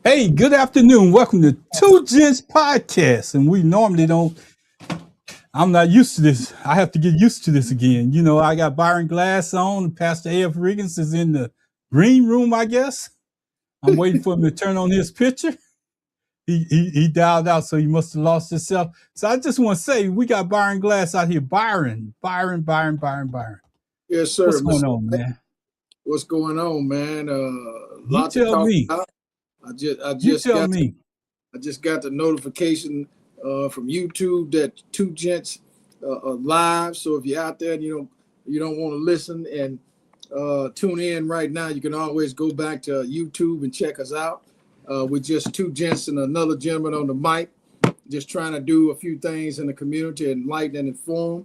Hey, good afternoon. Welcome to Two Gents Podcast. And we normally don't, I'm not used to this. I have to get used to this again. You know, I got Byron Glass on. Pastor Riggins is in the green room, I guess. I'm waiting for him to turn on his picture. He dialed out, so he must have lost himself. So I just want to say, we got Byron Glass out here. Byron. Yes, sir. What's going on, man? What's going on, man? You tell me. I just got the notification from YouTube that Two Gents are live. So if you're out there and you don't want to listen and tune in right now, you can always go back to YouTube and check us out. We're just two gents and another gentleman on the mic, just trying to do a few things in the community, enlighten and inform.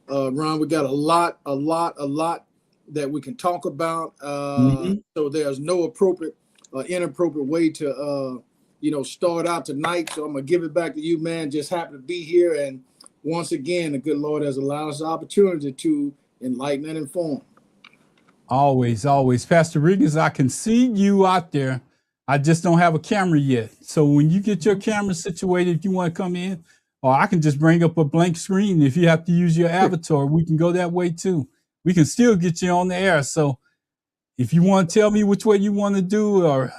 Ron, we got a lot that we can talk about. So there's no inappropriate way to start out tonight. So I'm gonna give it back to you, man. Just happy to be here, and once again, the good Lord has allowed us the opportunity to enlighten and inform. Always. Pastor Riggins, I can see you out there. I just don't have a camera yet. So when you get your camera situated, if you want to come in, or I can just bring up a blank screen. If you have to use your avatar, we can go that way too. We can still get you on the air. So if you want to tell me which way you want to do, or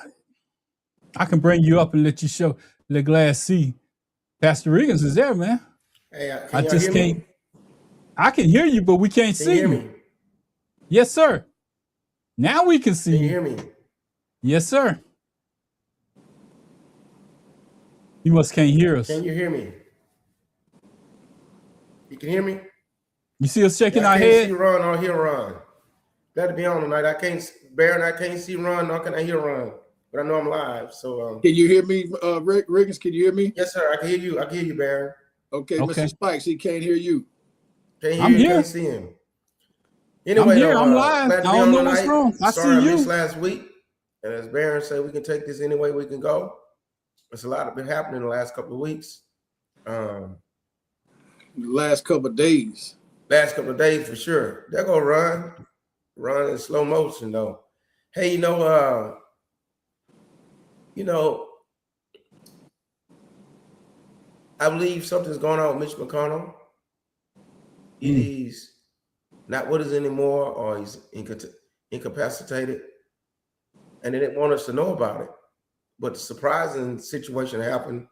I can bring you up and let Glass see. Pastor Riggins is there, man. Hey, I just can't. I can hear you, but we can't see you. Me? Yes, sir. Now we can see you. Can you hear me? Yes, sir. You must can't hear us. Can you hear me? You can hear me? You see us shaking our head? I can't see Ron or hear Ron. Glad to be on tonight. I can't see Ron, nor can I hear Ron. But I know I'm live. So can you hear me, Riggins? Can you hear me? Yes, sir. I can hear you. I can hear you, Baron. Okay. Mr. Spikes, he can't hear you. I'm here. Can't see him. Anyway, I'm here. I'm live. I don't know what's wrong. Sorry, I see I missed you last week. And as Baron said, we can take this any way we can go. There's a lot of been happening in the last couple of weeks. Last couple of days. Last couple of days for sure. There go Ron. Ron in slow motion though. Hey, I believe something's going on with Mitch McConnell. He's not with us anymore, or he's incapacitated, and they didn't want us to know about it. But the surprising situation happened.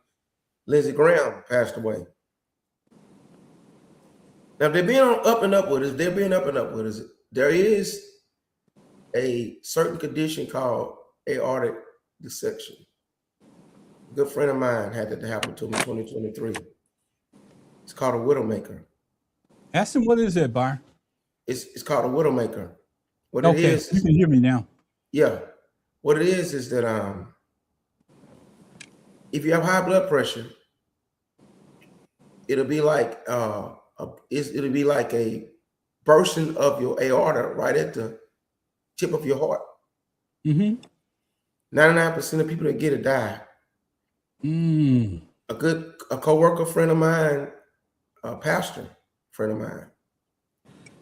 Lindsey Graham passed away. Now, they're being up and up with us. There is a certain condition called aortic dissection. A good friend of mine had that happen to him in 2023. It's called a widowmaker. Ask him, what is that, Byron? It's called a widowmaker. What okay, it is, you can hear me now. Yeah. What it is that if you have high blood pressure, it'll be like a bursting of your aorta right at the tip of your heart. 99% of people that get it die. A co-worker friend of mine, a pastor friend of mine,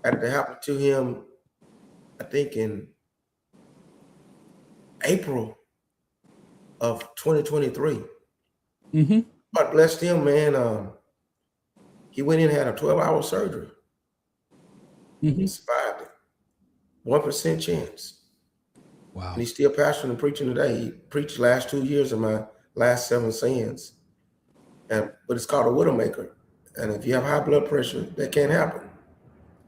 had it happen to him, I think in April of 2023. God blessed him, man. He went in and had a 12-hour surgery. He survived it. 1% chance. Wow. And he's still pastoring and preaching today. He preached the last 2 years of my last 7 sins. But it's called a widowmaker. And if you have high blood pressure, that can't happen.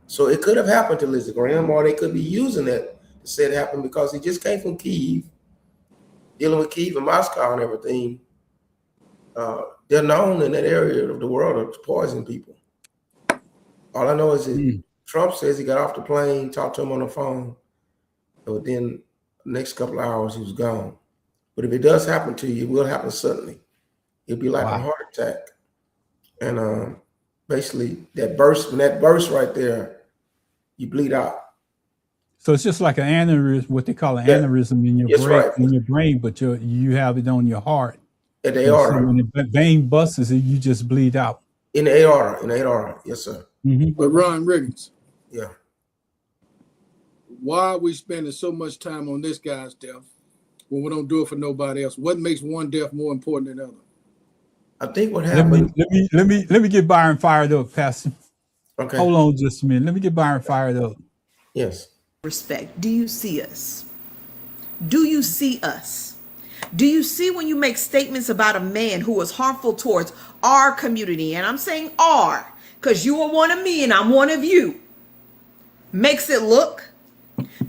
So it could have happened to Lindsey Graham, or they could be using it to say it happened because he just came from Kyiv, dealing with Kyiv and Moscow and everything. They're known in that area of the world to poison people. All I know is that Trump says he got off the plane, talked to him on the phone, and within the next couple of hours, he was gone. But if it does happen to you, it will happen suddenly. It'll be like a heart attack. And basically, when that burst right there, you bleed out. So it's just like an aneurysm, what they call an aneurysm in your brain, but you have it on your heart. At the aorta. So when the vein busts, you just bleed out. In the aorta, yes, sir. But Ron Riggins. Yeah. Why are we spending so much time on this guy's death when we don't do it for nobody else? What makes one death more important than the other? I think what happened. Let me get Byron fired up, Pastor. Okay. Hold on just a minute. Let me get Byron fired up. Yes. Respect. Do you see us? Do you see us? Do you see when you make statements about a man who was harmful towards our community? And I'm saying our, because you are one of me and I'm one of you. Makes it look.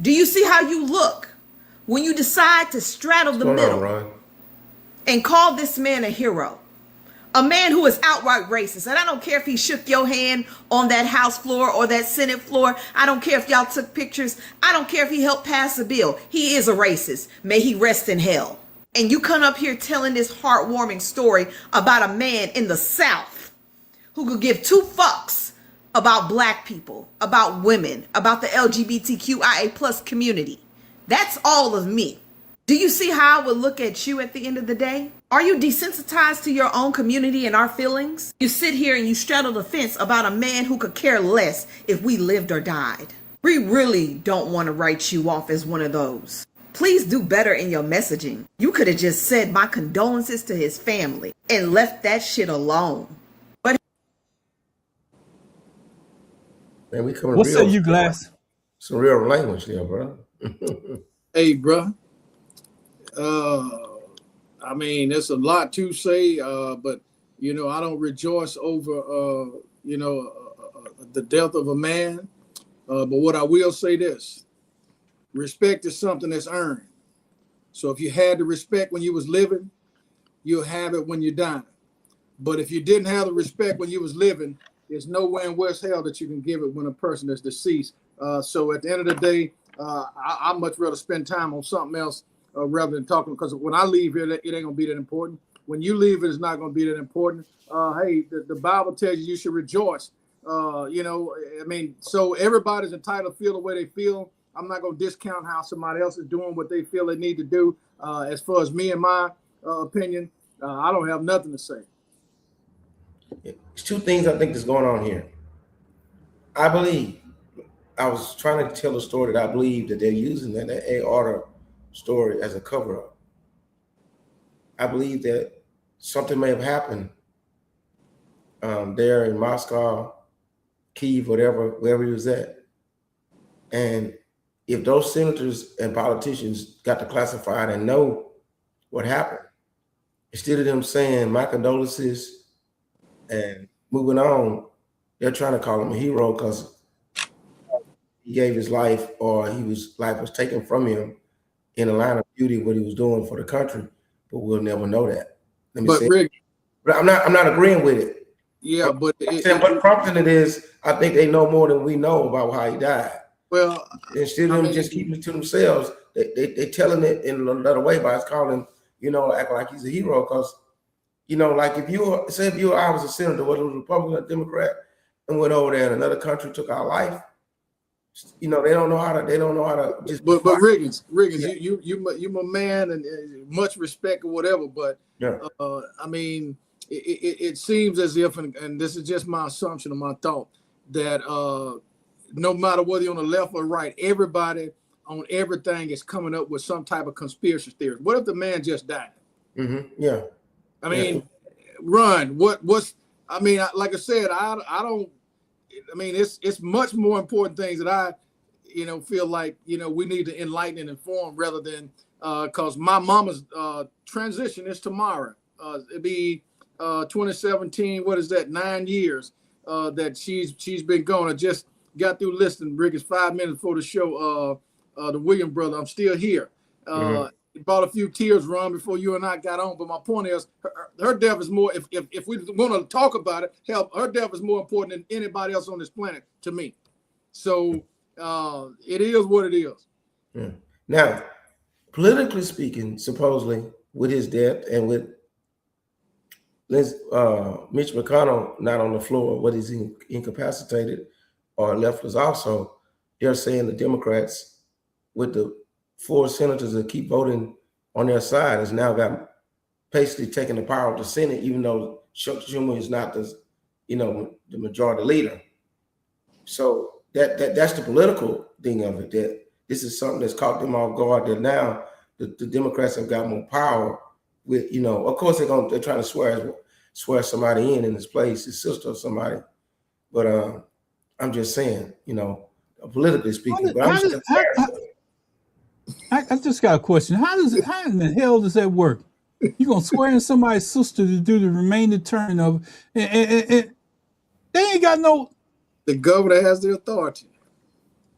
Do you see how you look when you decide to straddle the middle and call this man a hero? A man who is outright racist. And I don't care if he shook your hand on that House floor or that Senate floor. I don't care if y'all took pictures. I don't care if he helped pass a bill. He is a racist. May he rest in hell. And you come up here telling this heartwarming story about a man in the South who could give two fucks about black people, about women, about the LGBTQIA plus community. That's all of me. Do you see how I would look at you at the end of the day? Are you desensitized to your own community and our feelings? You sit here and you straddle the fence about a man who could care less if we lived or died. We really don't want to write you off as one of those. Please do better in your messaging. You could have just said my condolences to his family and left that shit alone. But man, we coming. What say you, Glass? Some real language there, bro. Hey, bro. I mean, there's a lot to say, but you know, I don't rejoice over the death of a man. But what I will say this: respect is something that's earned. So if you had the respect when you was living, you'll have it when you're dying. But if you didn't have the respect when you was living, there's nowhere in West Hell that you can give it when a person is deceased. So at the end of the day, I'd much rather spend time on something else rather than talking, because when I leave here, it ain't gonna be that important. When you leave, it's not gonna be that important. Hey, the Bible tells you should rejoice. You know, I mean, so everybody's entitled to feel the way they feel. I'm not gonna discount how somebody else is doing what they feel they need to do. As far as me and my opinion, I don't have nothing to say. There's two things I think is going on here. I believe, I was trying to tell a story that I believe that they're using that A-Order story as a cover-up. I believe that something may have happened there in Moscow, Kyiv, wherever he was at. And if those senators and politicians got to classify it and know what happened, instead of them saying my condolences and moving on, they're trying to call him a hero because he gave his life, or life was taken from him in a line of duty, what he was doing for the country. But we'll never know that. But Rick, I'm not agreeing with it. Yeah, but what prompting it is, I think they know more than we know about how he died. Well, instead of them just keeping it to themselves, they telling it in another way by calling, acting like he's a hero. Because, like if I was a senator, whether it was a Republican or Democrat, and went over there in another country, took our life, they don't know how to just. But Riggins, yeah. you my man, and much respect or whatever. But yeah. I mean, it seems as if, and this is just my assumption or my thought, that no matter whether you're on the left or right, everybody on everything is coming up with some type of conspiracy theory. What if the man just died? Mm-hmm. Yeah. I mean, Ron, what's? I mean, like I said, I don't. I mean, it's much more important things that I, feel like, we need to enlighten and inform rather than, because my mama's transition is tomorrow. It'd be 2017. What is that? 9 years that she's been gone. I just got through listening, Riggins, 5 minutes before the show. The William brother, I'm still here. Brought a few tears, Ron, before you and I got on. But my point is, her death is more. If we want to talk about it, her death is more important than anybody else on this planet to me. So it is what it is. Yeah. Now, politically speaking, supposedly with his death and with Mitch McConnell not on the floor, what is incapacitated or left was also, they're saying the Democrats with the 4 senators that keep voting on their side has now got basically taken the power of the Senate, even though Chuck Schumer is not the majority leader. So that's the political thing of it. That this is something that's caught them off guard. That now the Democrats have got more power with, of course they're trying to swear somebody in his place, his sister or somebody. But I'm just saying, politically speaking. I just got a question. How in the hell does that work? You gonna swear in somebody's sister to do the remaining term of and they ain't got no. The governor has the authority.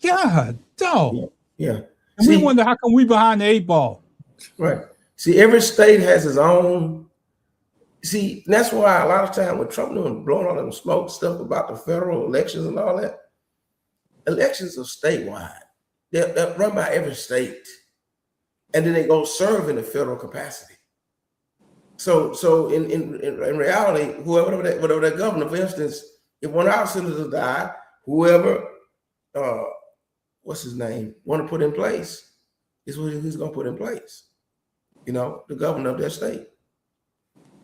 God, dog. Yeah. And we wonder how come we behind the 8 ball. Right. See, every state has its own. See, that's why a lot of time when Trump doing blowing all them smoke stuff about the federal elections and all that, elections are statewide. They're run by every state, and then they go serve in the federal capacity. So in reality, whatever that governor, for instance, if one of our senators died, whoever what's his name want to put in place is what he's going to put in place. The governor of their state.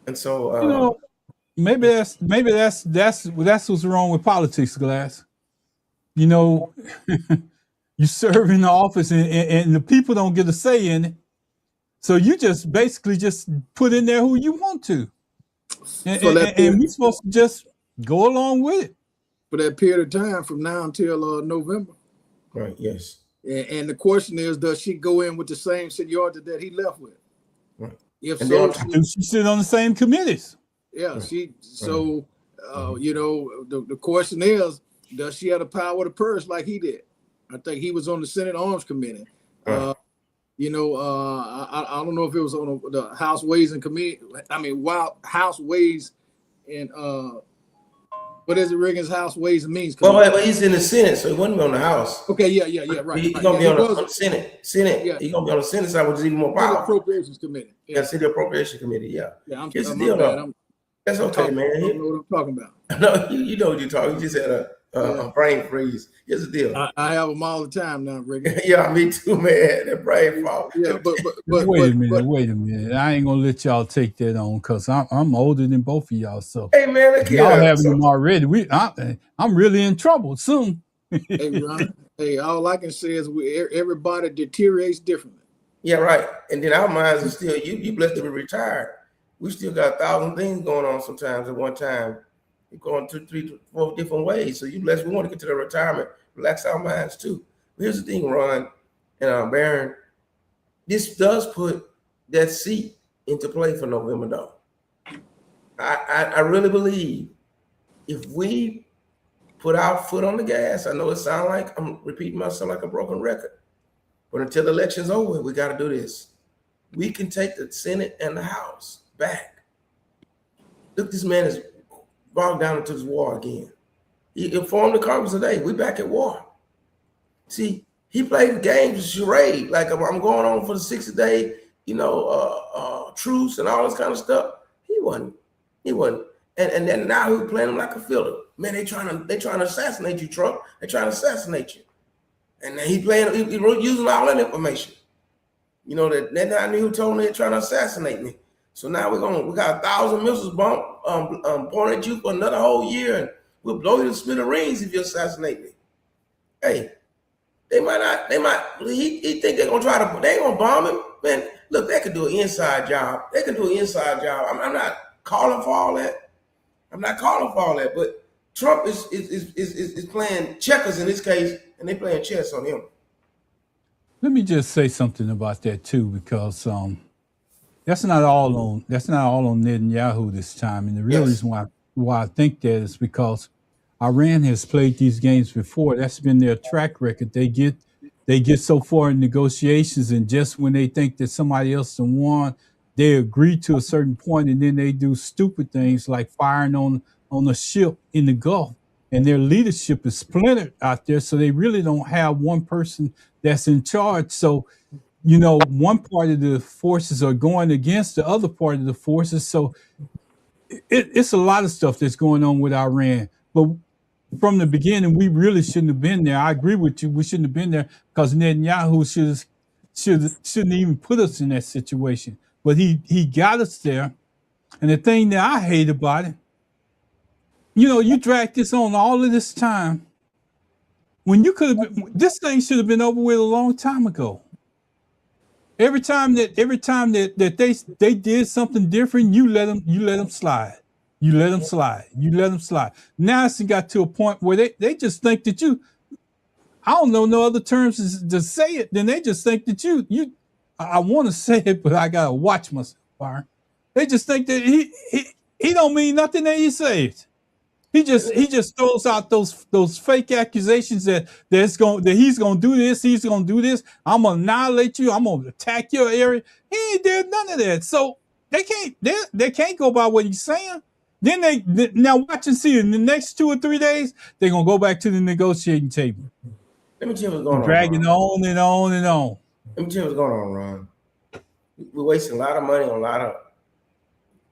And so maybe that's what's wrong with politics, Glass. You serve in the office and the people don't get a say in it. So you just basically just put in there who you want to. And we're supposed to just go along with it. For that period of time from now until November. Right, yes. And the question is, does she go in with the same seniority that he left with? Right. If and so, she sit on the same committees. Yeah, right. The question is, does she have the power to purge like he did? I think he was on the Senate Arms Committee. Right. I don't know if it was on the House Ways and Committee. House Ways and what is it? Riggins House Ways and Means Committee. Well, he's in the Senate, so he wouldn't be on the House. Okay, yeah, right. He's gonna be on the Senate. Yeah. He's gonna be on the Senate side, which is even more powerful. Appropriations Committee. Yeah, City Appropriation Committee. Yeah. Yeah, Here's the deal, though. That's okay, man. I don't know what I'm talking about. No, you know what you're talking. You just had a brain freeze. Here's the deal. I have them all the time now, Riggins. Yeah, me too, man. That brain fog. Yeah, but wait a minute. I ain't gonna let y'all take that on because I'm older than both of y'all. So hey, man, look y'all having them already. I'm really in trouble soon. Hey, Ron. Hey, all I can say is everybody deteriorates differently. Yeah, right. And then our minds are still you blessed to be retired. We still got 1,000 things going on sometimes at one time. You're going 2, 3, 4 different ways. So you blessed. We want to get to the retirement, relax our minds too. But here's the thing, Ron and Baron. This does put that seat into play for November, though. I really believe if we put our foot on the gas, I know it sounds like I'm repeating myself like a broken record, but until the election's over, we got to do this. We can take the Senate and the House back. Look, this man is bogged down into this war again. He informed the Congress today, we back at war. See, he played games, charade, like I'm going on for the 60-day, truce and all this kind of stuff. He wasn't. And then now he's playing him like a fiddler. Man, they trying to assassinate you, Trump. They trying to assassinate you. And then he using all that information. That I knew who told me they're trying to assassinate me. So now we got 1,000 missiles pointed at you for another whole year, and we'll blow you to smithereens if you assassinate me. Hey, he think they're gonna they ain't gonna bomb him. Man, look, they could do an inside job. I'm not calling for all that. But Trump is playing checkers in this case, and they playing chess on him. Let me just say something about that too, because that's not all on Netanyahu this time. And the real reason why I think that is because Iran has played these games before. That's been their track record. They get so far in negotiations, and just when they think that somebody else has won, they agree to a certain point, and then they do stupid things like firing on a ship in the Gulf. And their leadership is splintered out there, so they really don't have one person that's in charge. So, one part of the forces are going against the other part of the forces. So it's a lot of stuff that's going on with Iran. But from the beginning, we really shouldn't have been there. I agree with you. We shouldn't have been there because Netanyahu shouldn't even put us in that situation. But he got us there. And the thing that I hate about it, you dragged this on all of this time when you could have been, this thing should have been over with a long time ago. Every time that they did something different, you let them slide. You let them slide. Now it's got to a point where they just think that you, I don't know no other terms to say it, then they just think that you I want to say it, but I gotta watch myself, Byron. They just think that he don't mean nothing that he says. He just throws out those fake accusations that he's gonna do this, he's gonna do this. I'm gonna annihilate you. I'm gonna attack your area. He ain't did none of that. So they can't go by what he's saying. Then now watch and see in the next 2 or 3 days they're gonna go back to the negotiating table. Let me tell you what's going on. Dragging on and on and on. Let me tell you what's going on, Ron. We're wasting a lot of money on a lot of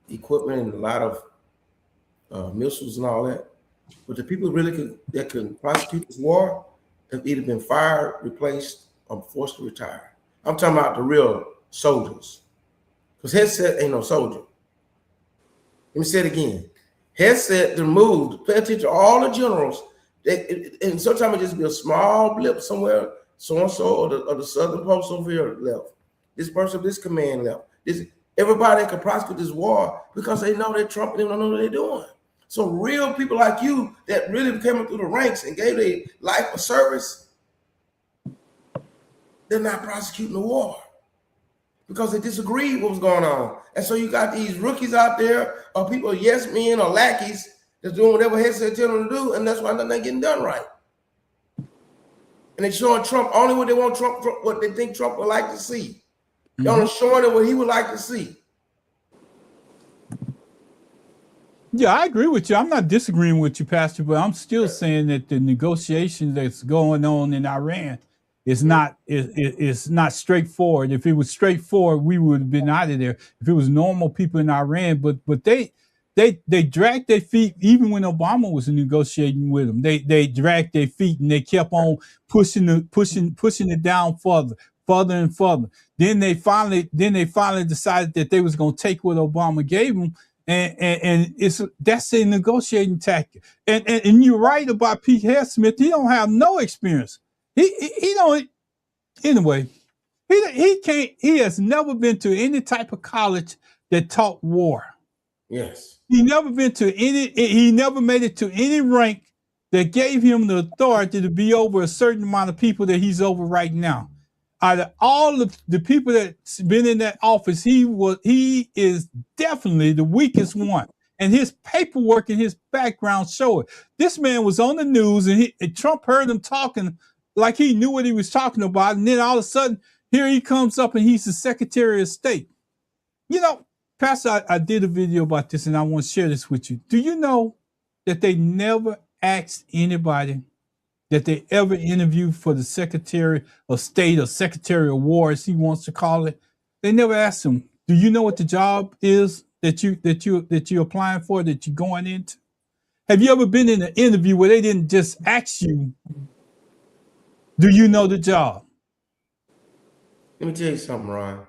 equipment and a lot of missiles and all that. But the people really that can prosecute this war have either been fired, replaced, or forced to retire. I'm talking about the real soldiers. Because Headset ain't no soldier. Let me say it again. Headset removed. Pay attention to all the generals. And sometimes it just be a small blip somewhere, so-and-so, or the Southern Post over here left. This person, this command left. Everybody can prosecute this war because they know that Trump and they don't know what they're doing. So real people like you that really came up through the ranks and gave their life of service, they're not prosecuting the war because they disagreed with what was going on. And so you got these rookies out there, or people, yes men or lackeys, that's doing whatever Headset tell them to do, and that's why nothing ain't getting done right. And they're showing Trump only what they want Trump, what they think Trump would like to see. They're only showing it what he would like to see. Yeah, I agree with you. I'm not disagreeing with you, Pastor, but I'm still saying that the negotiation that's going on in Iran is not straightforward. If it was straightforward, we would have been out of there. If it was normal people in Iran, but they dragged their feet even when Obama was negotiating with them. They dragged their feet and they kept on pushing it down further and further. Then they finally decided that they was going to take what Obama gave them, and that's a negotiating tactic. And you're right about Pete Smith. He don't have no experience. He don't. Anyway, he can't. He has never been to any type of college that taught war. Yes. He never made it to any rank that gave him the authority to be over a certain amount of people that he's over right now. Out of all of the people that's been in that office, he is definitely the weakest one. And his paperwork and his background show it. This man was on the news and Trump heard him talking like he knew what he was talking about. And then all of a sudden, here he comes up and he's the Secretary of State. You know, Pastor, I did a video about this and I want to share this with you. Do you know that they never asked anybody that they ever interviewed for the Secretary of State or Secretary of War, as he wants to call it? They never asked him, do you know what the job is that you're applying for, that you're going into? Have you ever been in an interview where they didn't just ask you, do you know the job? Let me tell you something, Ron.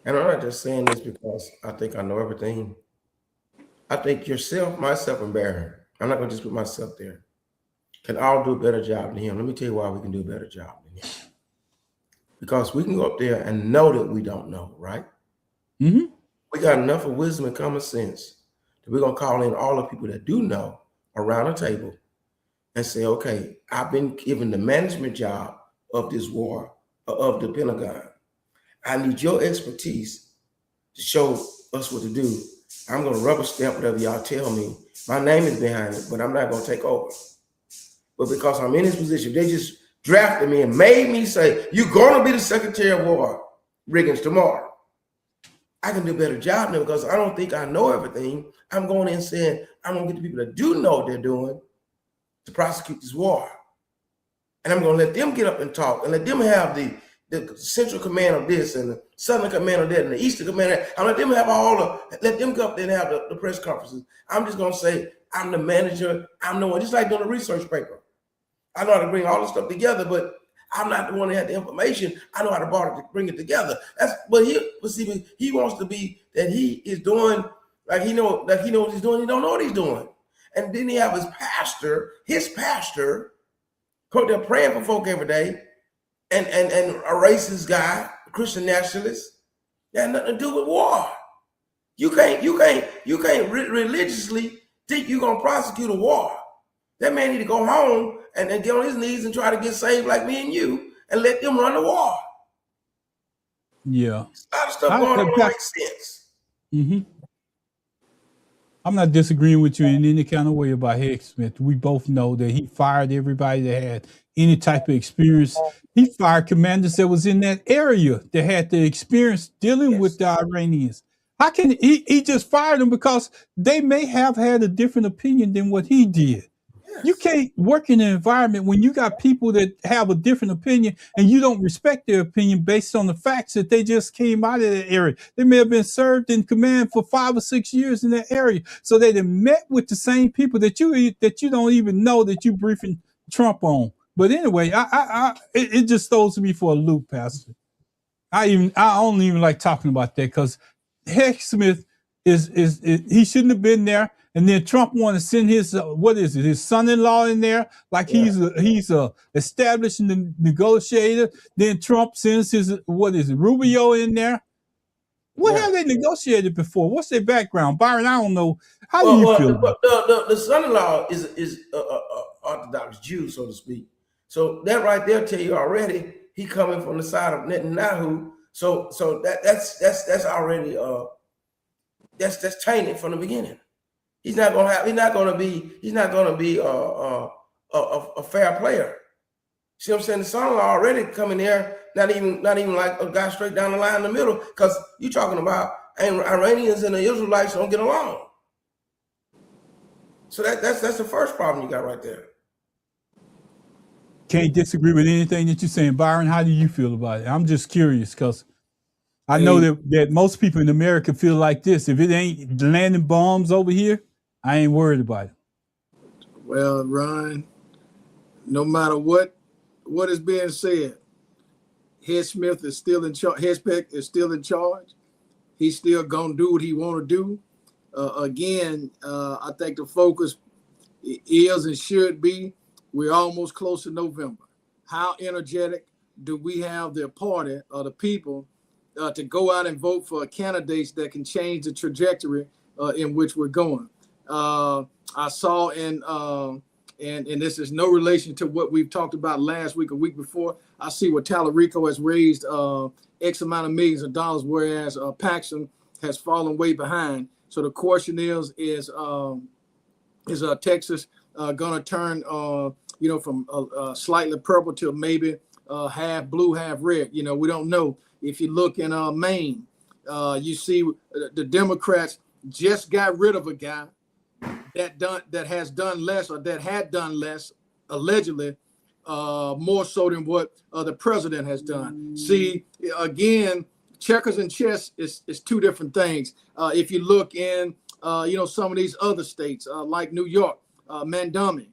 And I'm not just saying this because I think I know everything. I think yourself, myself, and Barry, I'm not going to just put myself there, can all do a better job than him. Let me tell you why we can do a better job than him. Because we can go up there and know that we don't know, right? Mm-hmm. We got enough of wisdom and common sense that we're going to call in all the people that do know around the table and say, okay, I've been given the management job of this war, of the Pentagon. I need your expertise to show us what to do. I'm going to rubber stamp whatever y'all tell me. My name is behind it, but I'm not going to take over. But because I'm in this position, they just drafted me and made me say, you're going to be the Secretary of War, Riggins, tomorrow. I can do a better job now because I don't think I know everything. I'm going in saying, I'm going to get the people that do know what they're doing to prosecute this war. And I'm going to let them get up and talk and let them have the central command of this and the southern command of that and the eastern command of that. I let them have let them go up there and have the press conferences. I'm just going to say, I'm the manager. I'm the one, just like doing a research paper. I know how to bring all this stuff together, but I'm not the one that had the information. I know how to bring it together. But he wants to be that he is doing like he know what he's doing. He don't know what he's doing. And then he have his pastor, go there praying for folk every day, and a racist guy, Christian nationalists. That had nothing to do with war. You can't religiously think you're gonna prosecute a war. That man need to go home and get on his knees and try to get saved like me and you, and let them run the war. Yeah, a lot of stuff going on don't make sense. Mm-hmm. I'm not disagreeing with you in any kind of way about Heck Smith. We both know that he fired everybody that had any type of experience. He fired commanders that was in that area that had the experience dealing with the Iranians. How can he just fired them because they may have had a different opinion than what he did? Yes. You can't work in an environment when you got people that have a different opinion and you don't respect their opinion based on the facts that they just came out of that area. They may have been served in command for 5 or 6 years in that area. So they met with the same people that you don't even know that you briefing Trump on. But anyway, it just throws me for a loop, Pastor. I don't even like talking about that because Heck Smith is he shouldn't have been there. And then Trump wanted to send his his son-in-law in there, like he's a established negotiator. Then Trump sends his Rubio in there. What have they negotiated before? What's their background, Byron? I don't know. How do you feel? The son-in-law is Orthodox Jew, so to speak. So that right there tell you already he coming from the side of Netanyahu. So that's already that's tainted from the beginning. He's not gonna be a fair player. See what I'm saying? The son-in-law already coming there, not even like a guy straight down the line in the middle, because you're talking about Iranians and the Israelites don't get along. So that's the first problem you got right there. Can't disagree with anything that you're saying, Byron. How do you feel about it? I'm just curious because I know that most people in America feel like this. If it ain't landing bombs over here, I ain't worried about it. Well, Ron, no matter what is being said, Head Smith is still in charge. Headspec is still in charge. He's still gonna do what he want to do. Again, I think the focus is and should be. We're almost close to November. How energetic do we have the party or the people to go out and vote for candidates that can change the trajectory in which we're going? I saw and this is no relation to what we've talked about last week or week before. I see what Tallarico has raised X amount of millions of dollars, whereas Paxson has fallen way behind. So the question is Texas gonna turn from slightly purple to maybe half blue, half red? We don't know. If you look in Maine, you see the Democrats just got rid of a guy that has done less, or that had done less, allegedly, more so than what the president has done. See, again, checkers and chess is two different things. If you look in, some of these other states, like New York, Mandami,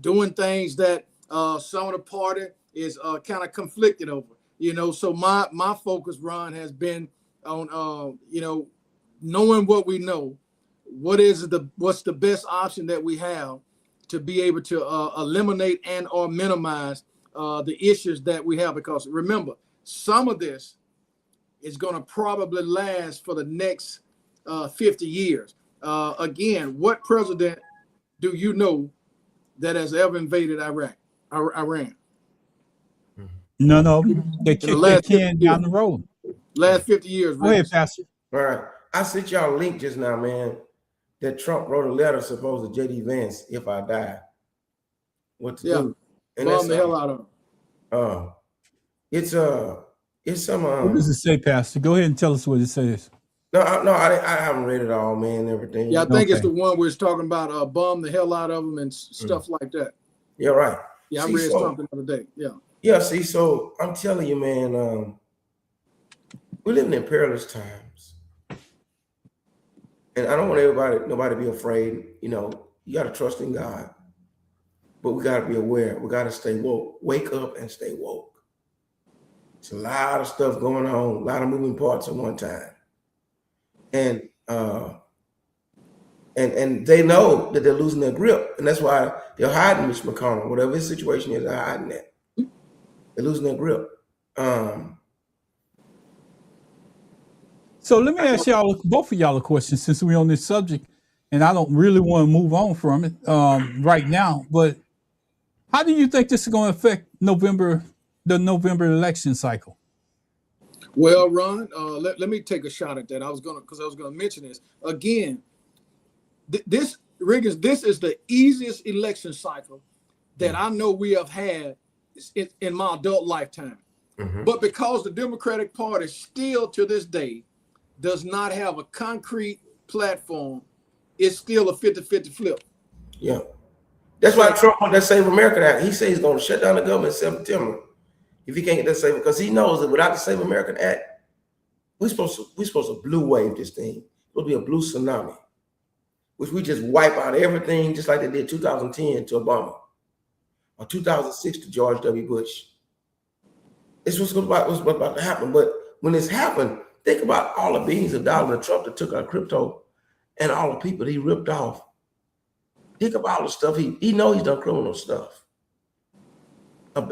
doing things that some of the party is kind of conflicted over. So my focus, Ron, has been on, knowing what we know. What's the best option that we have to be able to eliminate and or minimize the issues that we have? Because remember, some of this is going to probably last for the next 50 years. Again, what president do you know that has ever invaded Iran? No, they kicked that can down the road. Last 50 years. Go ahead, Pastor. All right. I sent y'all a link just now, man, that Trump wrote a letter supposed to J.D. Vance, if I die. What to do? And bomb the hell out of him. It's some. What does it say, Pastor? Go ahead and tell us what it says. No, I haven't read it all, man, and everything. Yeah, I think it's the one where it's talking about bomb the hell out of them and stuff like that. Yeah, right. Yeah, I read something the other day. Yeah. Yeah, see, so I'm telling you, man, we're living in perilous times. And I don't want nobody to be afraid. You got to trust in God. But we got to be aware. We got to stay woke. Wake up and stay woke. It's a lot of stuff going on, a lot of moving parts at one time. And they know that they're losing their grip. And that's why they're hiding Mitch McConnell. Whatever his situation is, they're hiding that. They're losing their grip. So let me ask y'all, both of y'all, a question, since we're on this subject, and I don't really want to move on from it right now. But how do you think this is going to affect the November election cycle? Well, Ron, let me take a shot at that. I was gonna mention this again. This Riggins, this is the easiest election cycle that I know we have had in my adult lifetime. Mm-hmm. But because the Democratic Party still to this day does not have a concrete platform, it's still a 50-50 flip. Yeah. That's why Trump wants that Save America Act. He says he's going to shut down the government in September if he can't get that Save, because he knows that without the Save American Act, we're supposed to blue wave this thing. It's supposed to be a blue tsunami, which we just wipe out everything just like they did 2010 to Obama or 2006 to George W. Bush. It's what's about to happen. But when this happened, think about all the billions of dollars that Trump that took our crypto and all the people that he ripped off. Think about all the stuff he knows he's done criminal stuff.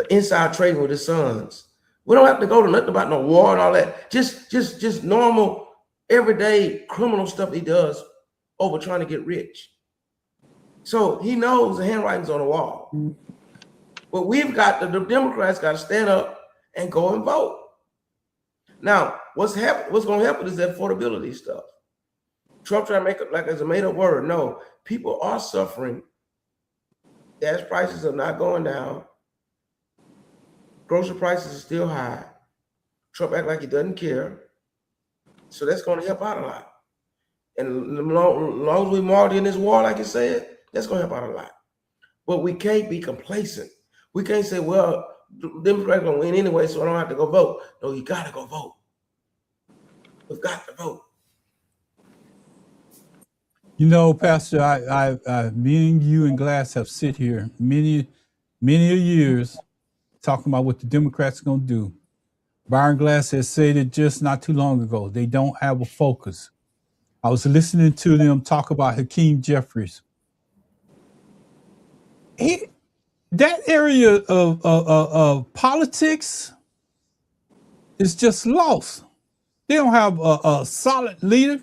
Inside trading with his sons. We don't have to go to nothing about no war and all that. Just normal, everyday criminal stuff he does over trying to get rich. So he knows the handwriting's on the wall. But the Democrats got to stand up and go and vote. Now, what's going to happen is that affordability stuff. Trump trying to make it like it's a made-up word. No, people are suffering. Gas prices are not going down. Grocery prices are still high. Trump act like he doesn't care. So that's going to help out a lot. And as long as we march in this war, like you said, that's going to help out a lot. But we can't be complacent. We can't say, well, the Democrats are going to win anyway, so I don't have to go vote. No, you got to go vote. We've got to vote. You know, Pastor, me and you and Glass have sit here many years talking about what the Democrats are going to do. Byron Glass has said it just not too long ago. They don't have a focus. I was listening to them talk about Hakeem Jeffries. That area of politics is just lost. They don't have a solid leader.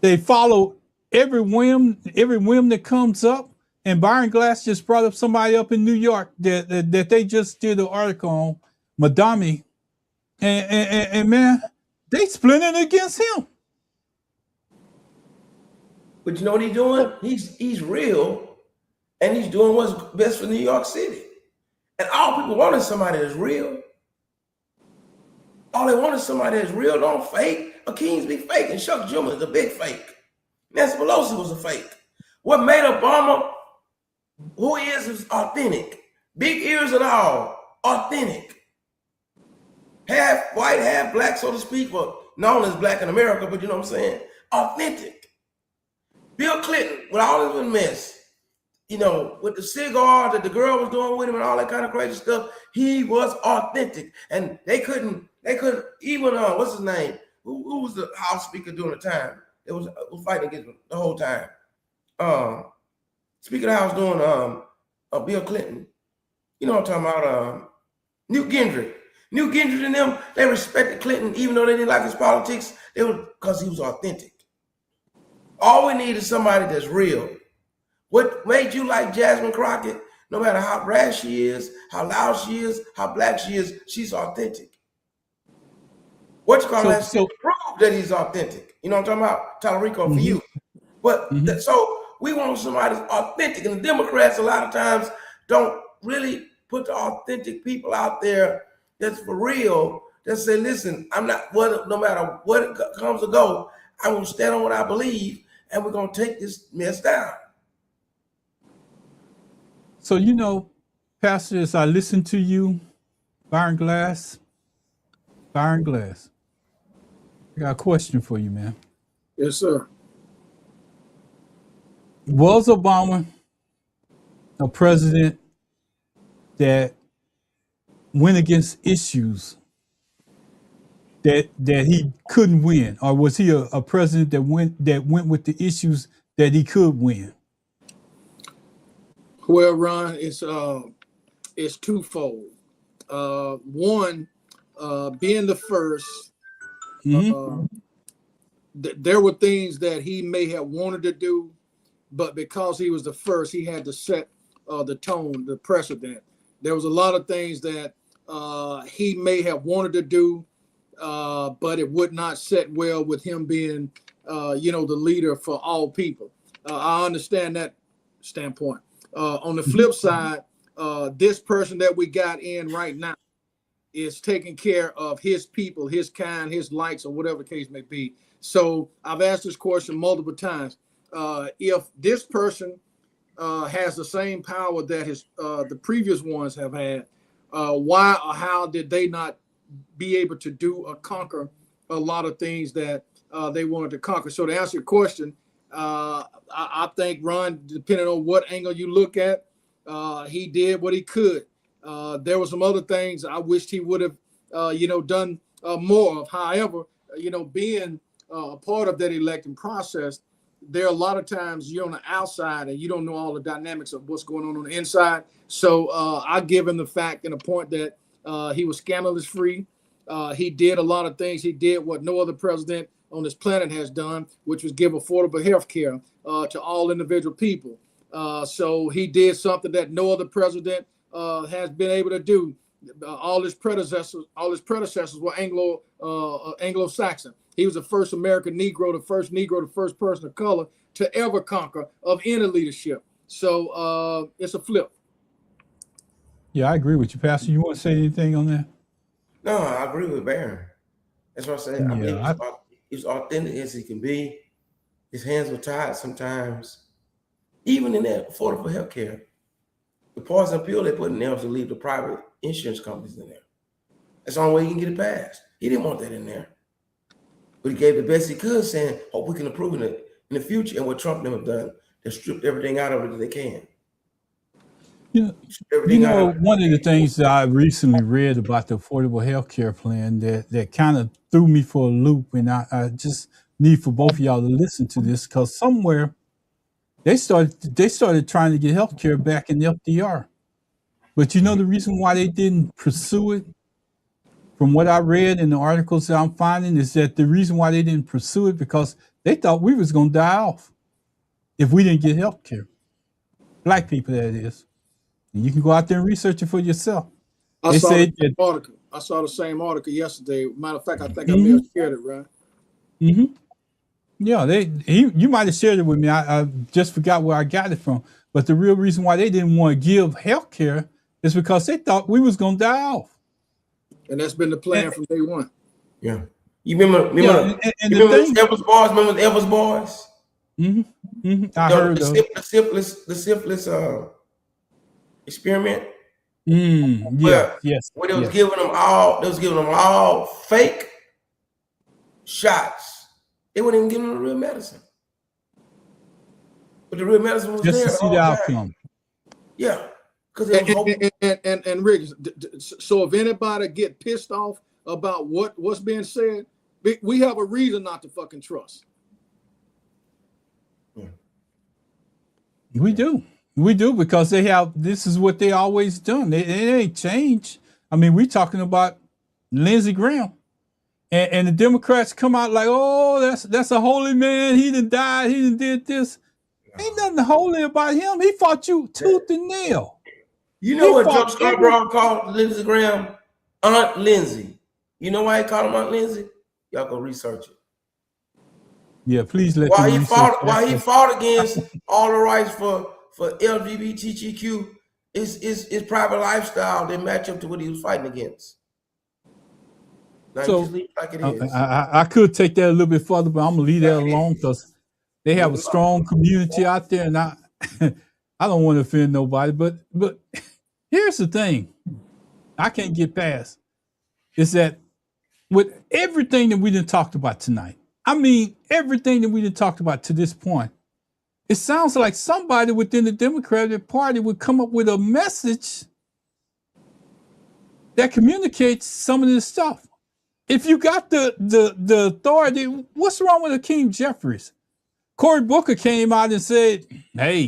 They follow every whim that comes up. And Byron Glass just brought up somebody up in New York that they just did an article on, Madami. And man, they splintered against him. But you know what he's doing? He's real, and he's doing what's best for New York City. And all people want is somebody that's real. All they want is somebody that's real, don't fake. Akeem's be fake, and Chuck Schumer is a big fake. Nancy Pelosi was a fake. What made Obama who he is authentic. Big ears and all, authentic. Half white, half black, so to speak, but known as black in America, but you know what I'm saying? Authentic. Bill Clinton, with all this mess, you know, with the cigar that the girl was doing with him and all that kind of crazy stuff, he was authentic. And they couldn't even, what's his name? Who was the House Speaker during the time? It was fighting against him the whole time. Speaker of the House doing Bill Clinton. You know what I'm talking about? Newt Gingrich. Newt Gingrich and them, they respected Clinton even though they didn't like his politics. They were because he was authentic. All we need is somebody that's real. What made you like Jasmine Crockett? No matter how brash she is, how loud she is, how black she is, she's authentic. What you call that? So prove that he's authentic. You know what I'm talking about? Tallarico for you. But so we want somebody that's authentic. And the Democrats a lot of times don't really put the authentic people out there that's for real, that say, listen, I'm not, no matter what comes or go, I'm going to stand on what I believe, and we're going to take this mess down. So, you know, Pastor, as I listen to you, Byron Glass, I got a question for you, man. Yes, sir. Was Obama a president that went against issues that he couldn't win, or was he a president that went with the issues that he could win? Well, Ron, it's twofold. One, being the first, there were things that he may have wanted to do, but because he was the first, he had to set the tone, the precedent. There was a lot of things that he may have wanted to do, but it would not set well with him being, the leader for all people. I understand that standpoint. On the flip side, this person that we got in right now is taking care of his people, his kind, his likes, or whatever the case may be. So I've asked this question multiple times. If this person has the same power that the previous ones have had, why or how did they not be able to do or conquer a lot of things that they wanted to conquer? So to answer your question, I think, Ron, depending on what angle you look at, he did what he could. There were some other things I wished he would have, done more of. However, being a part of that electing process, there are a lot of times you're on the outside and you don't know all the dynamics of what's going on the inside. So I give him the fact and the point that he was scandalous free. He did a lot of things. He did what no other president on this planet has done, which was give affordable health care to all individual people. So he did something that no other president has been able to do. All his predecessors were Anglo-Saxon. He was the first American Negro, the first person of color to ever conquer of any leadership. So it's a flip. Yeah, I agree with you, Pastor. You want to say anything on that? No, I agree with Baron. That's what I said. I believe he's authentic as he can be. His hands were tied sometimes. Even in that affordable health care, the poison pill they put in there was to leave the private insurance companies in there. That's the only way he can get it passed. He didn't want that in there. But he gave the best he could, saying, hope we can improve in the future. And what Trump never done, they stripped everything out of it that they can. One of the things that I recently read about the affordable health care plan that kind of threw me for a loop, and I just need for both of y'all to listen to this, because somewhere they started trying to get health care back in the FDR. But the reason why they didn't pursue it, from what I read in the articles that I'm finding, is that the reason why they didn't pursue it because they thought we was going to die off if we didn't get health care. Black people, that is. And you can go out there and research it for yourself. I saw the same article yesterday. Matter of fact, I think I may have shared it, right? Mm-hmm. Yeah, you might have shared it with me. I just forgot where I got it from. But the real reason why they didn't want to give health care is because they thought we was going to die off. And that's been the plan from day one. Yeah. You remember the Evers Boys? Remember the Evers Boys? Mm-hmm. Mm-hmm. I heard the syphilis experiment. Yes. Where they was giving them all fake shots. They wouldn't even give them the real medicine. But the real medicine was just there to see the outcome. Yeah. And Riggins, so if anybody get pissed off about what's being said, we have a reason not to fucking trust. Yeah. We do because this is what they always done. It ain't changed. I mean, we talking about Lindsey Graham, and the Democrats come out like, oh, that's a holy man. He done died. He done did this. Ain't nothing holy about him. He fought you tooth and nail. You know what Chuck Scarborough called Lindsey Graham? Aunt Lindsey. You know why he called him Aunt Lindsey? Y'all go research it. Yeah, please let Why he fought against all the rights for LGBTQ is private lifestyle that match up to what he was fighting against. Now so like it is. I could take that a little bit further, but I'm gonna leave that alone because they have a strong community out there, and I don't want to offend nobody, but here's the thing I can't get past is that with everything that we done talked about tonight, I mean, everything that we done talked about to this point, it sounds like somebody within the Democratic Party would come up with a message that communicates some of this stuff. If you got the authority, what's wrong with Hakeem Jeffries? Cory Booker came out and said, hey,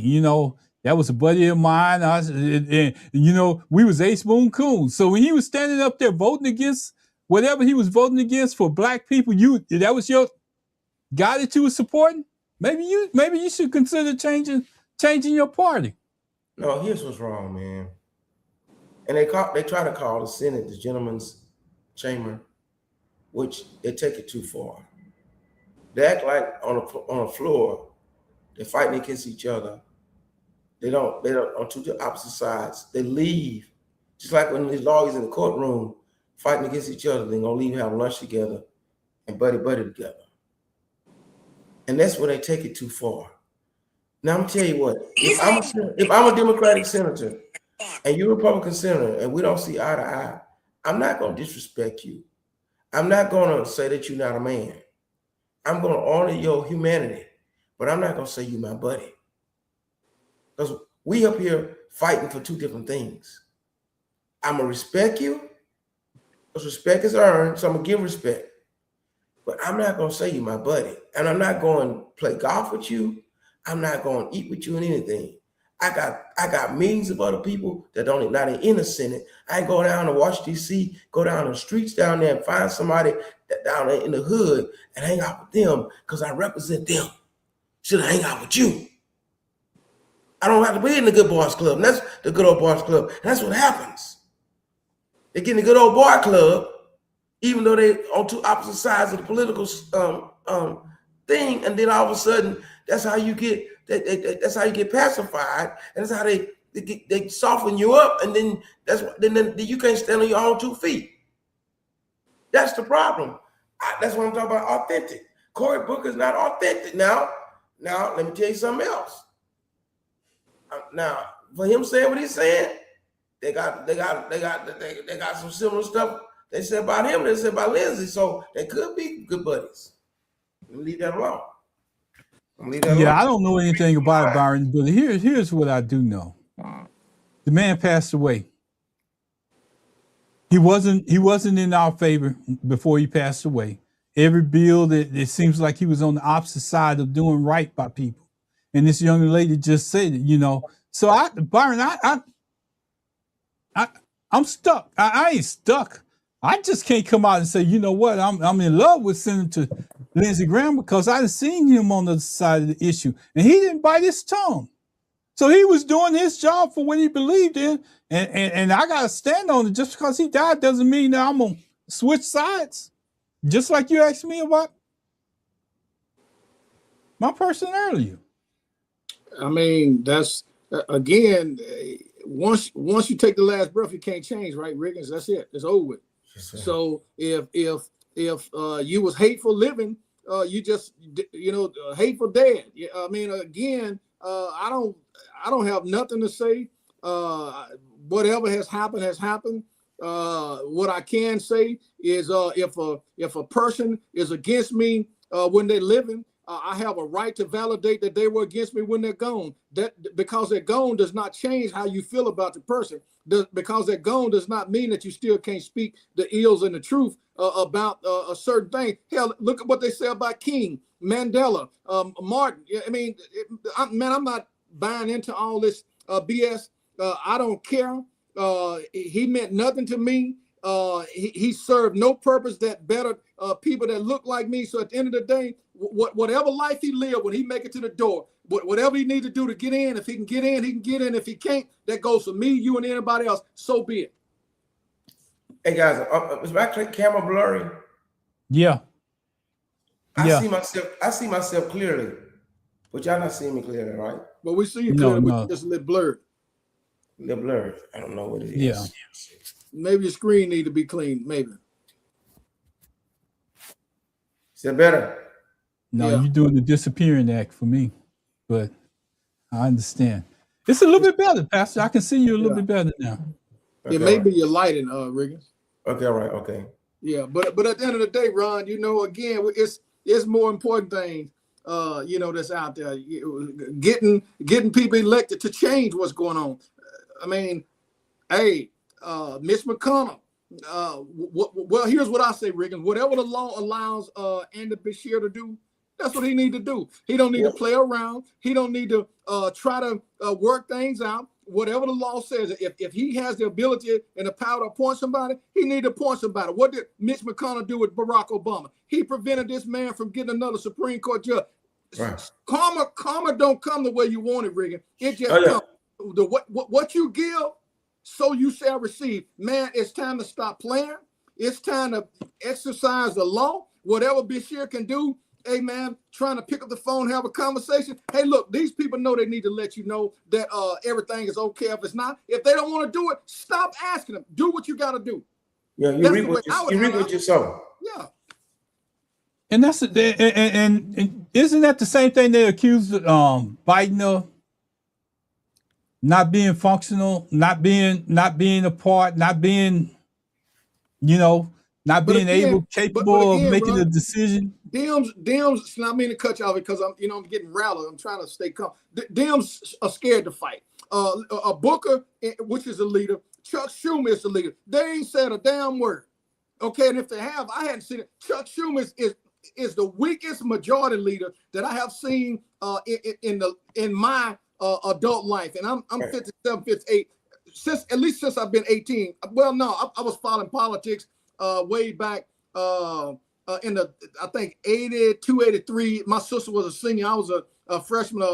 that was a buddy of mine. And we was Ace Boone Coon. So when he was standing up there voting against whatever he was voting against for black people, that was your guy that you were supporting? Maybe you should consider changing your party. No, here's what's wrong, man. And they try to call the Senate the gentleman's chamber, which they take it too far. They act like on a floor, they're fighting against each other. They don't on two opposite sides. They leave, just like when these lawyers in the courtroom fighting against each other, they're gonna leave and have lunch together and buddy together. And that's where they take it too far. Now I'm gonna tell you what, if I'm a Democratic senator and you're a Republican senator and we don't see eye to eye, I'm not gonna disrespect you. I'm not gonna say that you're not a man. I'm gonna honor your humanity, but I'm not gonna say you're my buddy. Because we up here fighting for two different things. I'm gonna respect you, because respect is earned, so I'm gonna give respect. But I'm not gonna say you my buddy, and I'm not going to play golf with you. I'm not going to eat with you in anything. I got millions of other people that not in the Senate. I go down to Washington D.C., go down the streets down there and find somebody that down there in the hood and hang out with them because I represent them. Should I hang out with you? I don't have to be in the good boys club. And that's the good old boys club. And that's what happens. They get in the good old boy club, even though they on two opposite sides of the political thing, and then all of a sudden, that's how you get pacified, and that's how they soften you up, and then then you can't stand on your own 2 feet. That's the problem. That's what I'm talking about. Authentic. Cory Booker's not authentic. Now, let me tell you something else. Now, for him saying what he's saying, they got some similar stuff they said about him. They said about Lindsay, so they could be good buddies. Let me leave that alone. I don't know anything about it, Byron, but here's what I do know. The man passed away. He wasn't in our favor before he passed away. Every bill that it seems like he was on the opposite side of doing right by people. And this young lady just said it, So Byron, I'm stuck. I ain't stuck. I just can't come out and say, you know what, I'm in love with Senator Lindsey Graham because I've seen him on the other side of the issue, and he didn't bite his tongue. So he was doing his job for what he believed in, and I got to stand on it. Just because he died doesn't mean that I'm going to switch sides. Just like you asked me about my person earlier. I mean, that's, again, once you take the last breath, you can't change, right, Riggins? That's it. It's over with. Yes, so if you was hateful living, you just hateful dead. I mean, again, I don't have nothing to say. Whatever has happened has happened. What I can say is if a person is against me when they're living, I have a right to validate that they were against me when they're gone. That because they're gone does not change how you feel about the person. Because they're gone does not mean that you still can't speak the ills and the truth about a certain thing. Hell, look at what they say about King, Mandela, Martin. I mean, I'm not buying into all this BS. I don't care. He meant nothing to me. He served no purpose that bettered people that look like me. So at the end of the day, whatever life he lived, when he make it to the door, whatever he need to do to get in, if he can get in, he can get in. If he can't, that goes for me, you, and anybody else. So be it. Hey guys, is my camera blurry? Yeah. I see myself clearly, but y'all not seeing me clearly, right? But we see you clearly. No. Just a little blurred. A little blurred. I don't know what it is. Yeah. Maybe your screen need to be cleaned. Maybe. Is that better? No, You're doing the disappearing act for me, but I understand. It's a little bit better, Pastor. I can see you a little bit better now. Okay, it may be your lighting, Riggins. Okay, all right, okay. Yeah, but at the end of the day, Ron, again, it's more important things, that's out there. Getting people elected to change what's going on. I mean, hey, Mitch McConnell. Well, here's what I say, Riggins. Whatever the law allows Andy Beshear to do, that's what he need to do. He don't need to play around. He don't need to try to work things out. whatever the law says, if he has the ability and the power to appoint somebody, he need to appoint somebody. What did Mitch McConnell do with Barack Obama? He prevented this man from getting another Supreme Court judge. Right. Karma don't come the way you want it, Riggin. It just comes. What you give, so you shall receive. Man, it's time to stop playing. It's time to exercise the law. Whatever Bashir can do, hey man, trying to pick up the phone, have a conversation. Hey, look, these people know they need to let you know that everything is okay. If it's not, if they don't want to do it, stop asking them. Do what you got to do. Yeah, you reap what you sow. Yeah. And that's and isn't that the same thing they accused Biden of? Not being functional, not being a part, not being, not being capable of making a decision. Dems, not mean to cut you off because I'm getting rattled. I'm trying to stay calm. Dems are scared to fight. Booker, which is a leader, Chuck Schumer is the leader. They ain't said a damn word. Okay, and if they have, I hadn't seen it. Chuck Schumer is the weakest majority leader that I have seen in my adult life, and I'm 57, 58. Since I've been 18. Well, no, I was following politics way back in the, I think 82, 83. My sister was a senior. I was a freshman.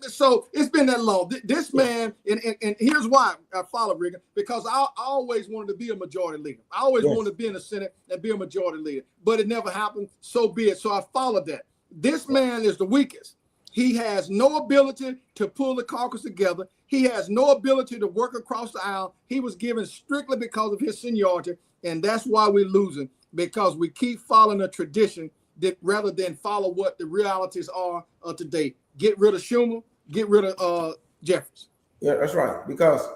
So it's been that long. This man, and here's why I follow Riggin, because I always wanted to be a majority leader. I always wanted to be in the Senate and be a majority leader, but it never happened. So be it. So I followed that. This man is the weakest. He has no ability to pull the caucus together. He has no ability to work across the aisle. He was given strictly because of his seniority, and that's why we're losing, because we keep following a tradition that rather than follow what the realities are of today. Get rid of Schumer, get rid of Jeffries. Yeah, that's right. Because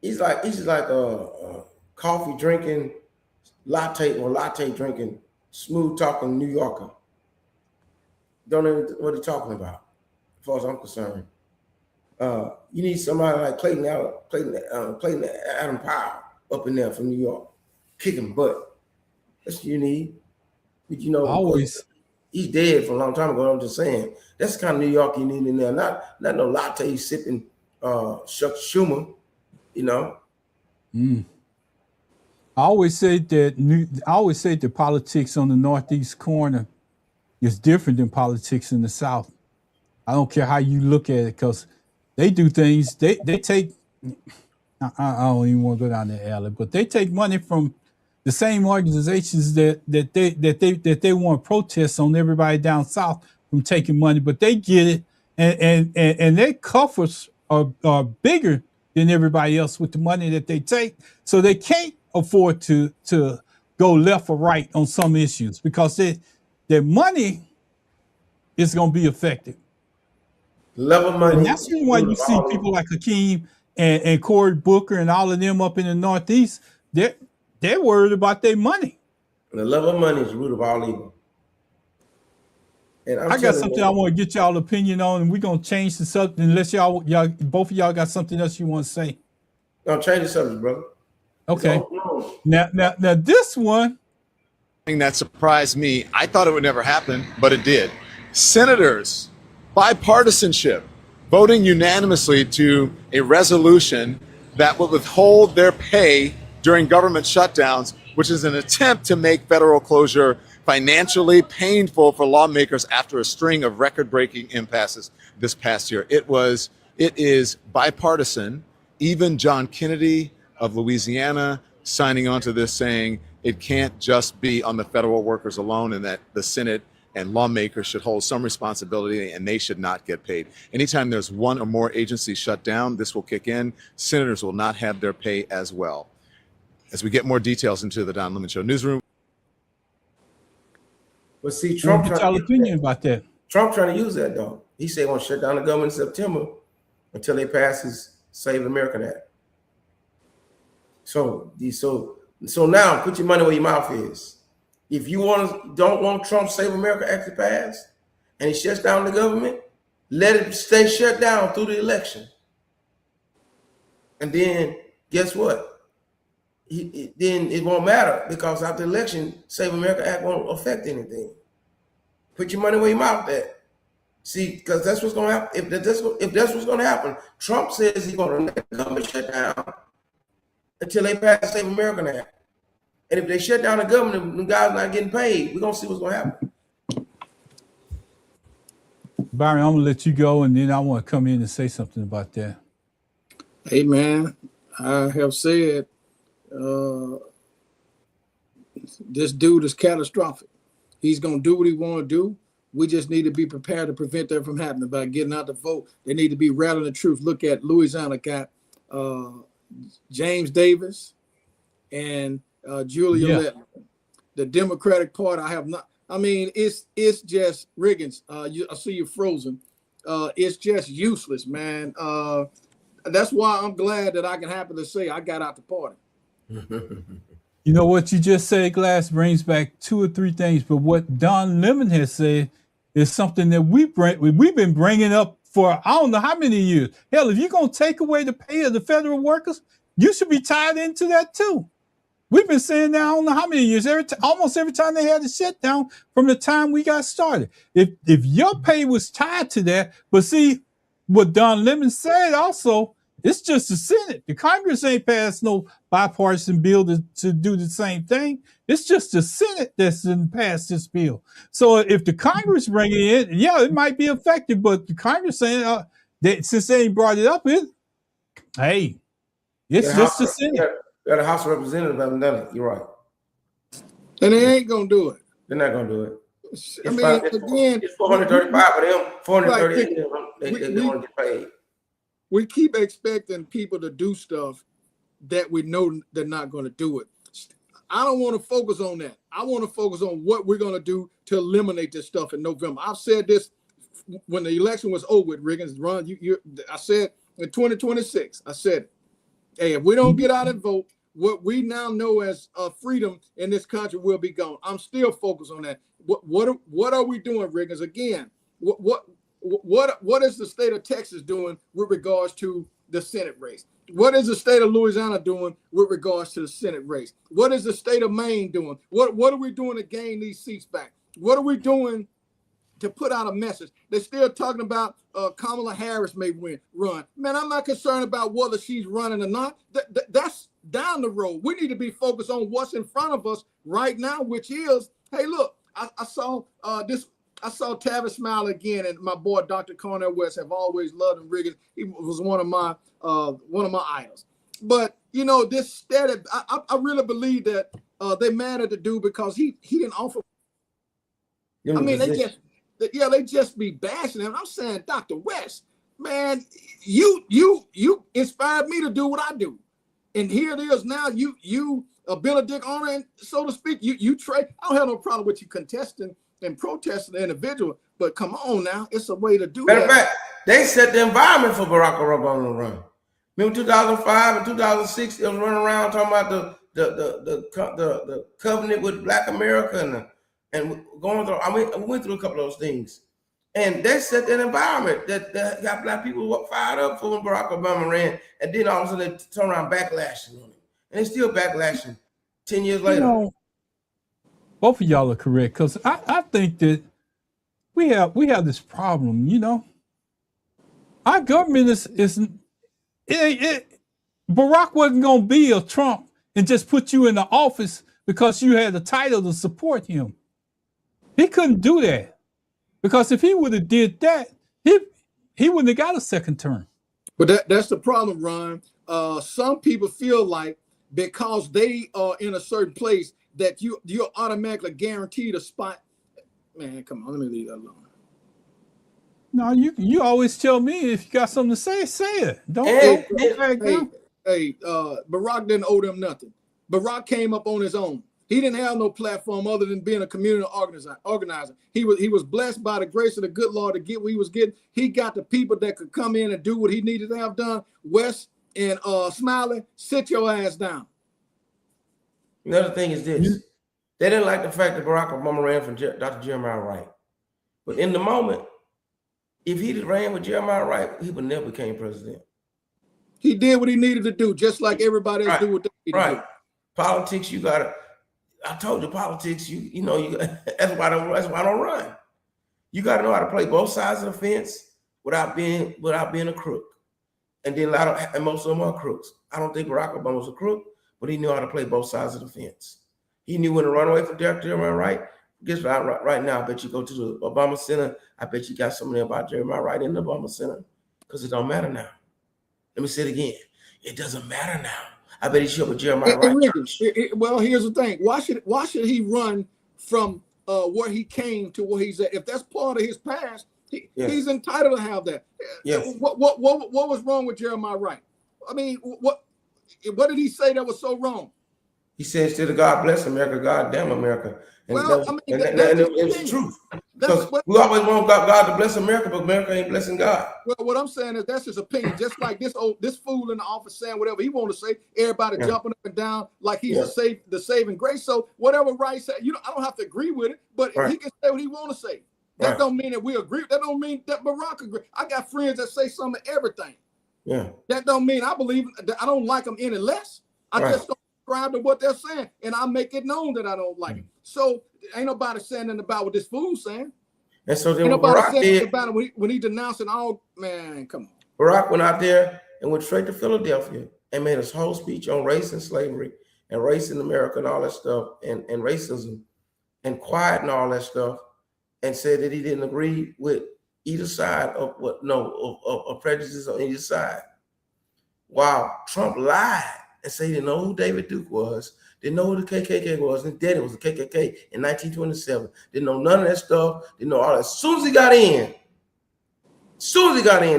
he's like a coffee drinking, latte drinking, smooth talking New Yorker. Don't know what he's talking about, as far as I'm concerned. You need somebody like Clayton Adam Powell up in there from New York, kicking butt. That's what you need. But always. He's dead for a long time ago. I'm just saying that's the kind of New York you need in there. Not no latte sipping Chuck Schumer. I always say that politics on the Northeast corner is different than politics in the South. I don't care how you look at it, because they do things. They take. I don't even want to go down that alley, but they take money from the same organizations that they want to protest on everybody down south from taking money, but they get it, and their coffers are bigger than everybody else with the money that they take, so they can't afford to go left or right on some issues because their money is going to be affected. Level money. And that's why you see people like Hakeem and Cory Booker and all of them up in the Northeast. They're worried about their money. The love of money is the root of all evil. And I got something I want to get y'all opinion on, and we're gonna change the subject unless y'all both of y'all got something else you want to say. No, change the subject, brother. Okay. Now this one. That surprised me. I thought it would never happen, but it did. Senators, bipartisanship, voting unanimously to a resolution that will withhold their pay during government shutdowns, which is an attempt to make federal closure financially painful for lawmakers after a string of record-breaking impasses this past year. It is bipartisan. Even John Kennedy of Louisiana signing on to this, saying it can't just be on the federal workers alone, and that the Senate and lawmakers should hold some responsibility and they should not get paid. Anytime there's one or more agencies shut down, this will kick in. Senators will not have their pay as well. As we get more details into the Don Lemon Show newsroom. But see, Trump What's y'all opinion about that? Trump trying to use that though. He said he wants to shut down the government in September until they pass his Save American Act. So now put your money where your mouth is. If you don't want Trump's Save America Act to pass and he shuts down the government, let it stay shut down through the election. And then guess what? Then it won't matter, because after the election, Save America Act won't affect anything. Put your money where your mouth at. See, because that's what's going to happen. If that's what's going to happen, Trump says he's going to let the government shut down until they pass the Save American Act. And if they shut down the government, the guys not getting paid, we're going to see what's going to happen. Byron, I'm going to let you go, and then I want to come in and say something about that. Hey, man, I have said this dude is catastrophic. He's going to do what he want to do. We just need to be prepared to prevent that from happening by getting out the vote. They need to be rattling the truth. Look at Louisiana, got James Davis and Julia Letton. The Democratic Party, it's just Riggins. I see you frozen. It's just useless, man. That's why I'm glad that I can happily say I got out the party. You know what you just said, Glass, brings back 2 or 3 things. But what Don Lemon has said is something that we've been bringing up for I don't know how many years. Hell, if you're going to take away the pay of the federal workers, you should be tied into that too. We've been saying that I don't know how many years. Almost every time they had a shutdown from the time we got started. If your pay was tied to that, but see what Don Lemon said also, it's just the Senate. The Congress ain't passed no bipartisan bill to do the same thing. It's just the Senate that's didn't pass this bill. So if the Congress bring it in, yeah, it might be effective, but the Congress saying since they ain't brought it up, it's just the Senate. The House of Representatives haven't done it. You're right. And they ain't going to do it. They're not going to do it. It's 435 of them, 438 of them, they want to get paid. We keep expecting people to do stuff that we know they're not going to do it. I don't want to focus on that. I want to focus on what we're going to do to eliminate this stuff in November. I've said this when the election was over with, Riggins. Ron, I said in 2026, I said it. Hey, if we don't get out and vote, what we now know as freedom in this country will be gone. I'm still focused on that. What are we doing, Riggins? Again, what is the state of Texas doing with regards to the Senate race? What is the state of Louisiana doing with regards to the Senate race? What is the state of Maine doing? What are we doing to gain these seats back? What are we doing to put out a message? They're still talking about Kamala Harris may run. Man, I'm not concerned about whether she's running or not. That's down the road. We need to be focused on what's in front of us right now, which is, hey, look, I saw Tavis Smiley again, and my boy Dr. Cornell West have always loved him. Riggins, he was one of my idols. But you know, this steady, I really believe that they mad at the dude because he didn't offer. They just be bashing him. I'm saying, Dr. West, man, you inspired me to do what I do, and here it is now. You Benedict Arnold, so to speak. You trade. I don't have no problem with you contesting and protesting the individual, but come on now, it's a way to do Matter that. of fact, they set the environment for Barack Obama to run. Remember 2005 and 2006, they was running around talking about the covenant with Black America and going through. I mean, we went through a couple of those things, and they set that environment that got Black people fired up for when Barack Obama ran, and then all of a sudden they turn around backlashing on him, and they still backlashing 10 years later. You know, both of y'all are correct, because I think that we have this problem. You know, our government Barack wasn't going to be a Trump and just put you in the office because you had a title to support him. He couldn't do that, because if he would have did that, he wouldn't have got a second term. But that's the problem, Ron. Some people feel like because they are in a certain place that you're automatically guaranteed a spot. Man, come on, let me leave that alone. No, you always tell me if you got something to say it. Don't back down. Hey, Barack didn't owe them nothing. Barack came up on his own. He didn't have no platform other than being a community organizer. He was blessed by the grace of the good Lord to get what he was getting. He got the people that could come in and do what he needed to have done. West and Smiley, sit your ass down. Another thing is this. They didn't like the fact that Barack Obama ran for Dr. Jeremiah Wright. But in the moment, if he ran with Jeremiah Wright, he would never became president. He did what he needed to do, just like everybody else do what they need to do. Politics, you gotta. I told you, politics. You know, that's why I don't run. You got to know how to play both sides of the fence without being a crook. And then and most of them are crooks. I don't think Barack Obama was a crook, but he knew how to play both sides of the fence. He knew when to run away from Jeremiah Wright. Guess right now, I bet you go to the Obama Center. I bet you got something about Jeremiah Wright in the Obama Center, because it don't matter now. Let me say it again. It doesn't matter now. I bet he showed up with Jeremiah Wright. Well, here's the thing. Why should he run from where he came to where he's at? If that's part of his past, he's entitled to have that. Yes. What was wrong with Jeremiah Wright? I mean, what did he say that was so wrong? He said, instead of God bless America, God damn America. And well, it's the truth. Because we always want God to bless America, but America ain't blessing God. Well, what I'm saying is that's his opinion. Just like this fool in the office saying whatever he want to say, everybody jumping up and down like he's the saving grace. So whatever Wright said, I don't have to agree with it, but he can say what he want to say. That don't mean that we agree. That don't mean that Barack agree. I got friends that say some of everything. Yeah. That don't mean I believe that I don't like them any less. I just don't subscribe to what they're saying, and I make it known that I don't like it. So ain't nobody saying nothing about what this fool's saying. And so then ain't nobody Barack saying nothing about it when he denouncing all, man, come on. Barack went out there and went straight to Philadelphia and made his whole speech on race and slavery and race in America and all that stuff and racism and quiet and all that stuff, and said that he didn't agree with either side of prejudices on either side. While Trump lied and said he didn't know who David Duke was, didn't know who the KKK was, and daddy was the KKK in 1927. Didn't know none of that stuff, didn't know all that. As soon as he got in,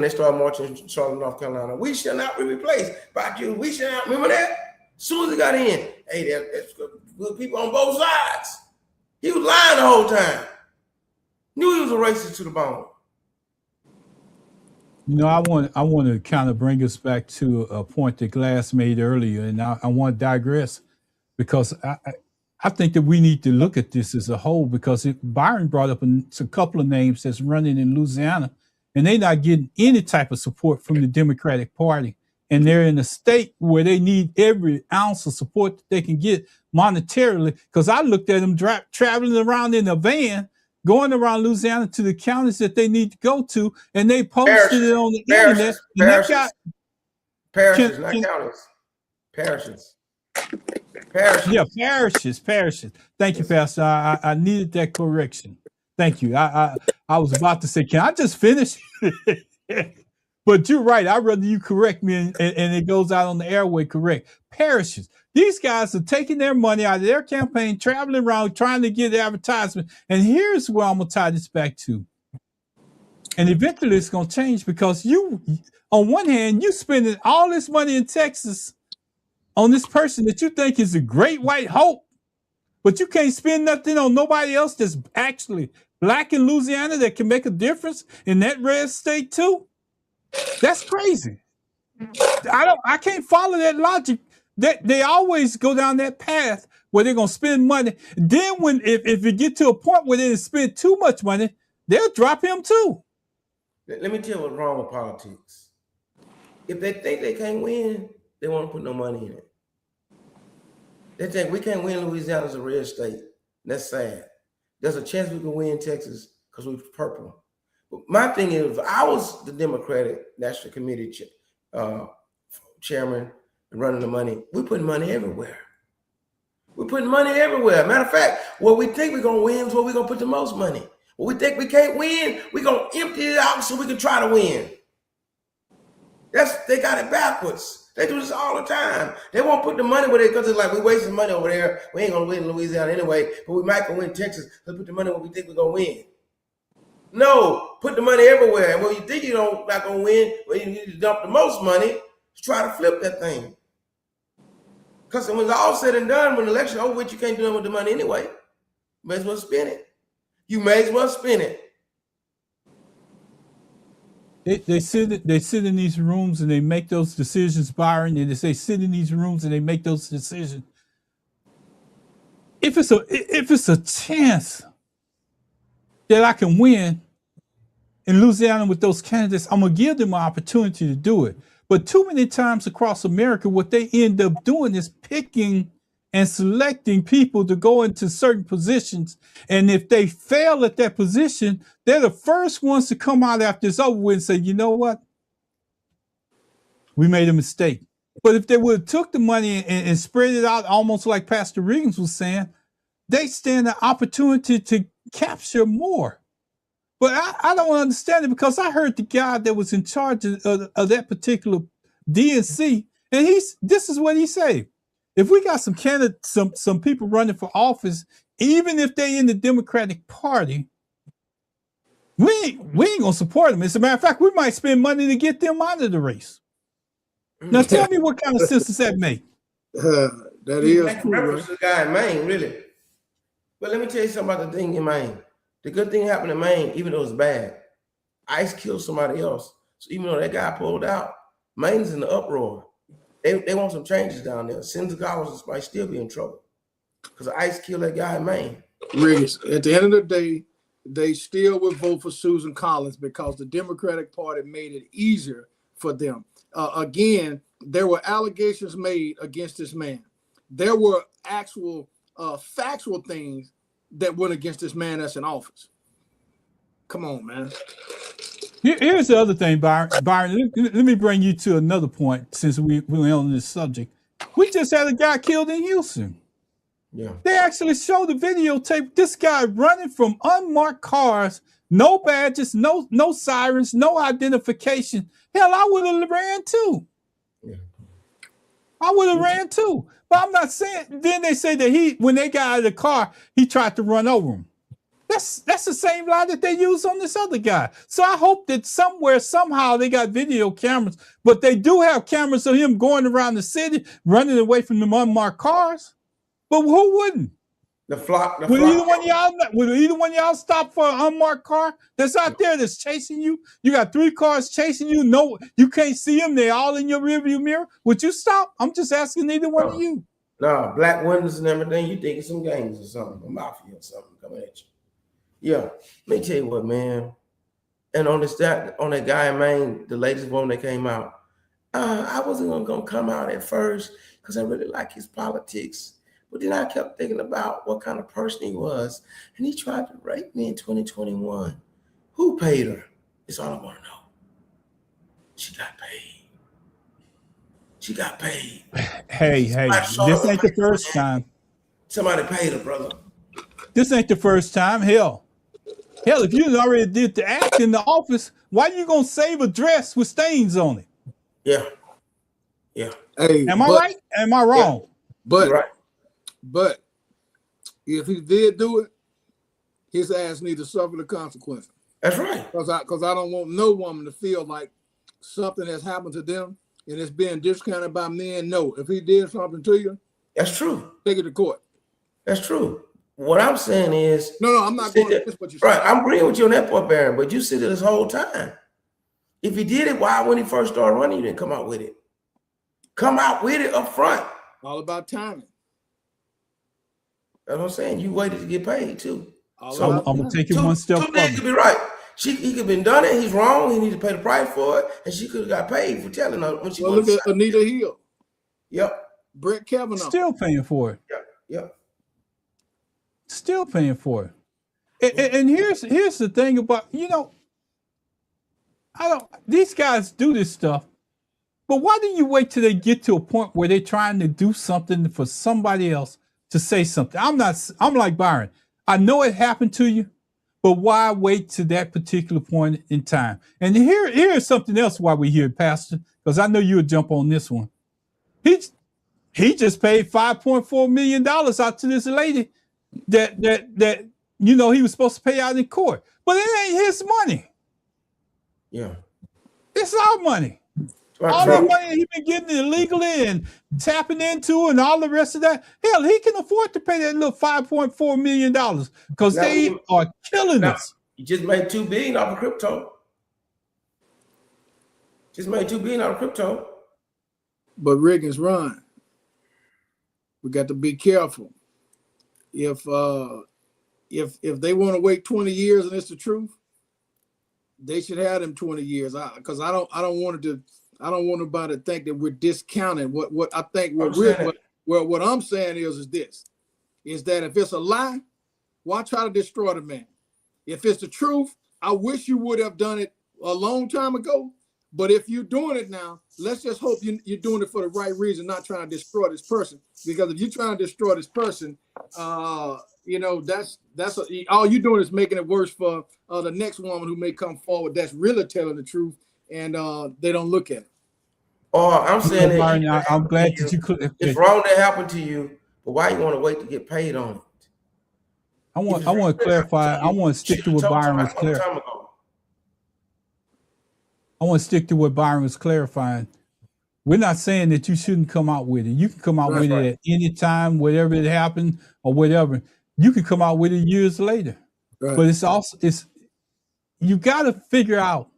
they started marching in Charlotte, North Carolina. We shall not be replaced by you. We shall not. Remember that? As soon as he got in, hey, that's good people on both sides. He was lying the whole time. Knew he was a racist to the bone. I want to kind of bring us back to a point that Glass made earlier, and I want to digress because I think that we need to look at this as a whole, because Byron brought up a couple of names that's running in Louisiana, and they're not getting any type of support from the Democratic Party, and they're in a state where they need every ounce of support that they can get monetarily. Because I looked at them traveling around in a van, going around Louisiana to the counties that they need to go to, and they posted it on the internet. Parishes, not counties. Parishes. Yeah, parishes. Thank you, Pastor. I needed that correction. Thank you. I was about to say, can I just finish? But you're right. I'd rather you correct me and it goes out on the airway correct. Parishes. These guys are taking their money out of their campaign, traveling around, trying to get advertisement. And here's where I'm going to tie this back to. And eventually it's going to change, because you, on one hand, you spending all this money in Texas on this person that you think is a great white hope, but you can't spend nothing on nobody else that's actually black in Louisiana that can make a difference in that red state too. That's crazy. I can't follow that logic. They always go down that path where they're gonna spend money. Then if it get to a point where they spend too much money, they'll drop him too. Let me tell you what's wrong with politics. If they think they can't win, they won't put no money in it. They think we can't win Louisiana as a red state. That's sad. There's a chance we can win Texas because we're purple. But my thing is, if I was the Democratic National Committee chairman and running the money, we're putting money everywhere. We're putting money everywhere. Matter of fact, what we think we're going to win is where we're going to put the most money. What we think we can't win, we're going to empty it out so we can try to win. They got it backwards. They do this all the time. They won't put the money where because it's like we're wasting money over there. We ain't going to win in Louisiana anyway, but we might go win Texas. Let's put the money where we think we're going to win. No, put the money everywhere. And where you think not going to win, where you need to dump the most money, try to flip that thing. Because when it's all said and done, when the election over with, you can't do nothing with the money anyway. You may as well spend it. You may as well spend it. They sit in these rooms and they make those decisions, Byron. And they say sit in these rooms and they make those decisions. If it's a chance that I can win in Louisiana with those candidates, I'm gonna give them an opportunity to do it. But too many times across America, what they end up doing is picking and selecting people to go into certain positions. And if they fail at that position, they're the first ones to come out after it's over with and say, you know what? We made a mistake. But if they would have took the money and spread it out, almost like Pastor Riggins was saying, they stand an opportunity to capture more. But I don't understand it, because I heard the guy that was in charge of that particular DNC, and this is what he said. If we got some candidates, some people running for office, even if they in the Democratic Party, we ain't gonna support them. As a matter of fact, we might spend money to get them out of the race. Now tell me what kind of sense does that make? That is true, reference to the guy in Maine, really. But let me tell you something about the thing in Maine. The good thing happened in Maine, even though it was bad. ICE killed somebody else. So even though that guy pulled out, Maine's in the uproar. They want some changes down there. Senator Collins might still be in trouble because ICE killed that guy in Maine. Riggins, at the end of the day, they still would vote for Susan Collins because the Democratic Party made it easier for them. Again, there were allegations made against this man. There were actual factual things that went against this man that's in office. Come on, man. Here's the other thing, Byron. Let me bring you to another point since we're on this subject. We just had a guy killed in Houston. Yeah. They actually showed the videotape. This guy running from unmarked cars, no badges, no sirens, no identification. Hell, I would have ran too. Yeah. I would have ran too. But I'm not saying. Then they say that when they got out of the car, he tried to run over him. That's the same lie that they used on this other guy. So I hope that somehow they got video cameras, but they do have cameras of him going around the city, running away from them unmarked cars. But who wouldn't? Would either one of y'all stop for an unmarked car that's out there that's chasing you? You got 3 cars chasing you. No, you can't see them. They're all in your rearview mirror. Would you stop? I'm just asking either one of you. No, black windows and everything. You think it's some gangs or something, a mafia or something coming at you. Yeah, let me tell you what, man. And on that guy in Maine, the latest one that came out, I wasn't gonna come out at first because I really like his politics. But then I kept thinking about what kind of person he was, and he tried to rape me in 2021. Who paid her? It's all I want to know. She got paid. She got paid. Hey, this ain't the first time. Somebody paid her, brother. This ain't the first time. Hell, if you already did the act in the office, why you gonna save a dress with stains on it? Yeah. Hey, Am I right? Am I wrong? Yeah. Right. But if he did do it, his ass needs to suffer the consequences. That's right. Because I don't want no woman to feel like something has happened to them and it's being discounted by men. No, if he did something to you, that's true. Take it to court. That's true. What I'm saying is, no, I'm not going to what you said. Right, I'm agreeing with you on that part, Baron. But you said it this whole time. If he did it, why when he first started running, you didn't come out with it? Come out with it up front. All about timing. That's what I'm saying. You waited to get paid too. So I'm gonna take it one step further. He could be right. He could have been done it. He's wrong. He need to pay the price for it, and she could have got paid for telling her when she. Well, look at Anita Hill. Yep. Brett Kavanaugh. Still paying for it. Yep. Still paying for it. And here's the thing about, these guys do this stuff, but why do you wait till they get to a point where they're trying to do something for somebody else to say something? I'm like Byron. I know it happened to you, but why wait to that particular point in time? And here's something else why we're here, Pastor, because I know you would jump on this one. He just paid $5.4 million out to this lady that he was supposed to pay out in court, but it ain't his money. Yeah, it's our money. All that money he been getting illegally and tapping into and all the rest of that. Hell, he can afford to pay that little $5.4 million because they are killing us. He just made $2 billion off of crypto. But Riggins, run. We got to be careful. If they want to wait 20 years and it's the truth, they should have them 20 years. Because I don't want nobody to think that we're discounting what I think what Well, what I'm saying is this, is that if it's a lie, why try to destroy the man? If it's the truth, I wish you would have done it a long time ago. But if you're doing it now, let's just hope you're doing it for the right reason, not trying to destroy this person. Because if you're trying to destroy this person, that's all you're doing is making it worse for the next woman who may come forward that's really telling the truth, and they don't look at it. Or I'm saying that I'm glad that you could. It's wrong that happened to you, but why you want to wait to get paid on it? I want to clarify. I want to stick to what Byron was clear. I want to stick to what Byron was clarifying. We're not saying that you shouldn't come out with it. You can come out with it at any time, whatever it happened or whatever. You can come out with it years later. Right. But you got to figure out.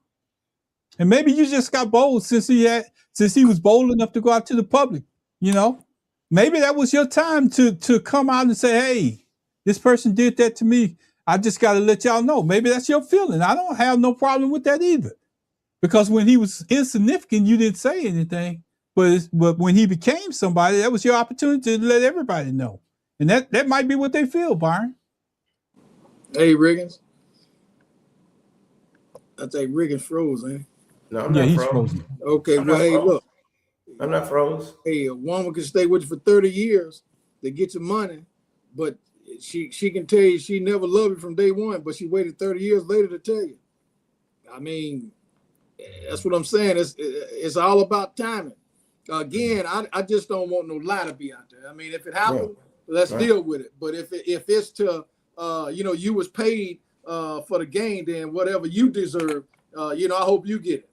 And maybe you just got bold since he was bold enough to go out to the public. Maybe that was your time to come out and say, hey, this person did that to me. I just got to let y'all know. Maybe that's your feeling. I don't have no problem with that either. Because when he was insignificant, you didn't say anything. But when he became somebody, that was your opportunity to let everybody know. And that might be what they feel, Byron. Hey, Riggins. I think Riggins froze, ain't he? No, I'm not he's frozen. Okay, look. I'm not froze. Hey, a woman can stay with you for 30 years to get your money, but she can tell you she never loved you from day one, but she waited 30 years later to tell you. I mean, that's what I'm saying. It's all about timing. Again, I just don't want no lie to be out there. I mean, if it happened, let's deal with it. But if it's to you was paid for the game, then whatever you deserve, I hope you get it.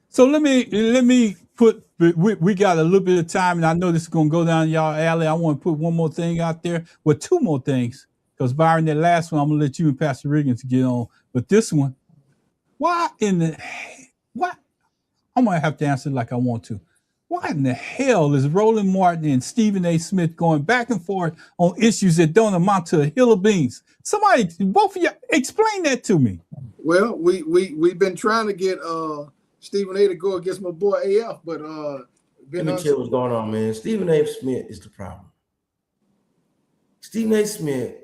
So let me put. We got a little bit of time, and I know this is gonna go down y'all alley. I want to put one more thing out there. Well, two more things, because Byron, that last one, I'm gonna let you and Pastor Riggins get on. But this one. What? I'm going to have to answer like I want to. Why in the hell is Roland Martin and Stephen A. Smith going back and forth on issues that don't amount to a hill of beans? Somebody, both of you, explain that to me. Well, we've been trying to get Stephen A. to go against my boy AF, but let me tell you what's going on, man. Stephen A. Smith is the problem. Stephen A. Smith,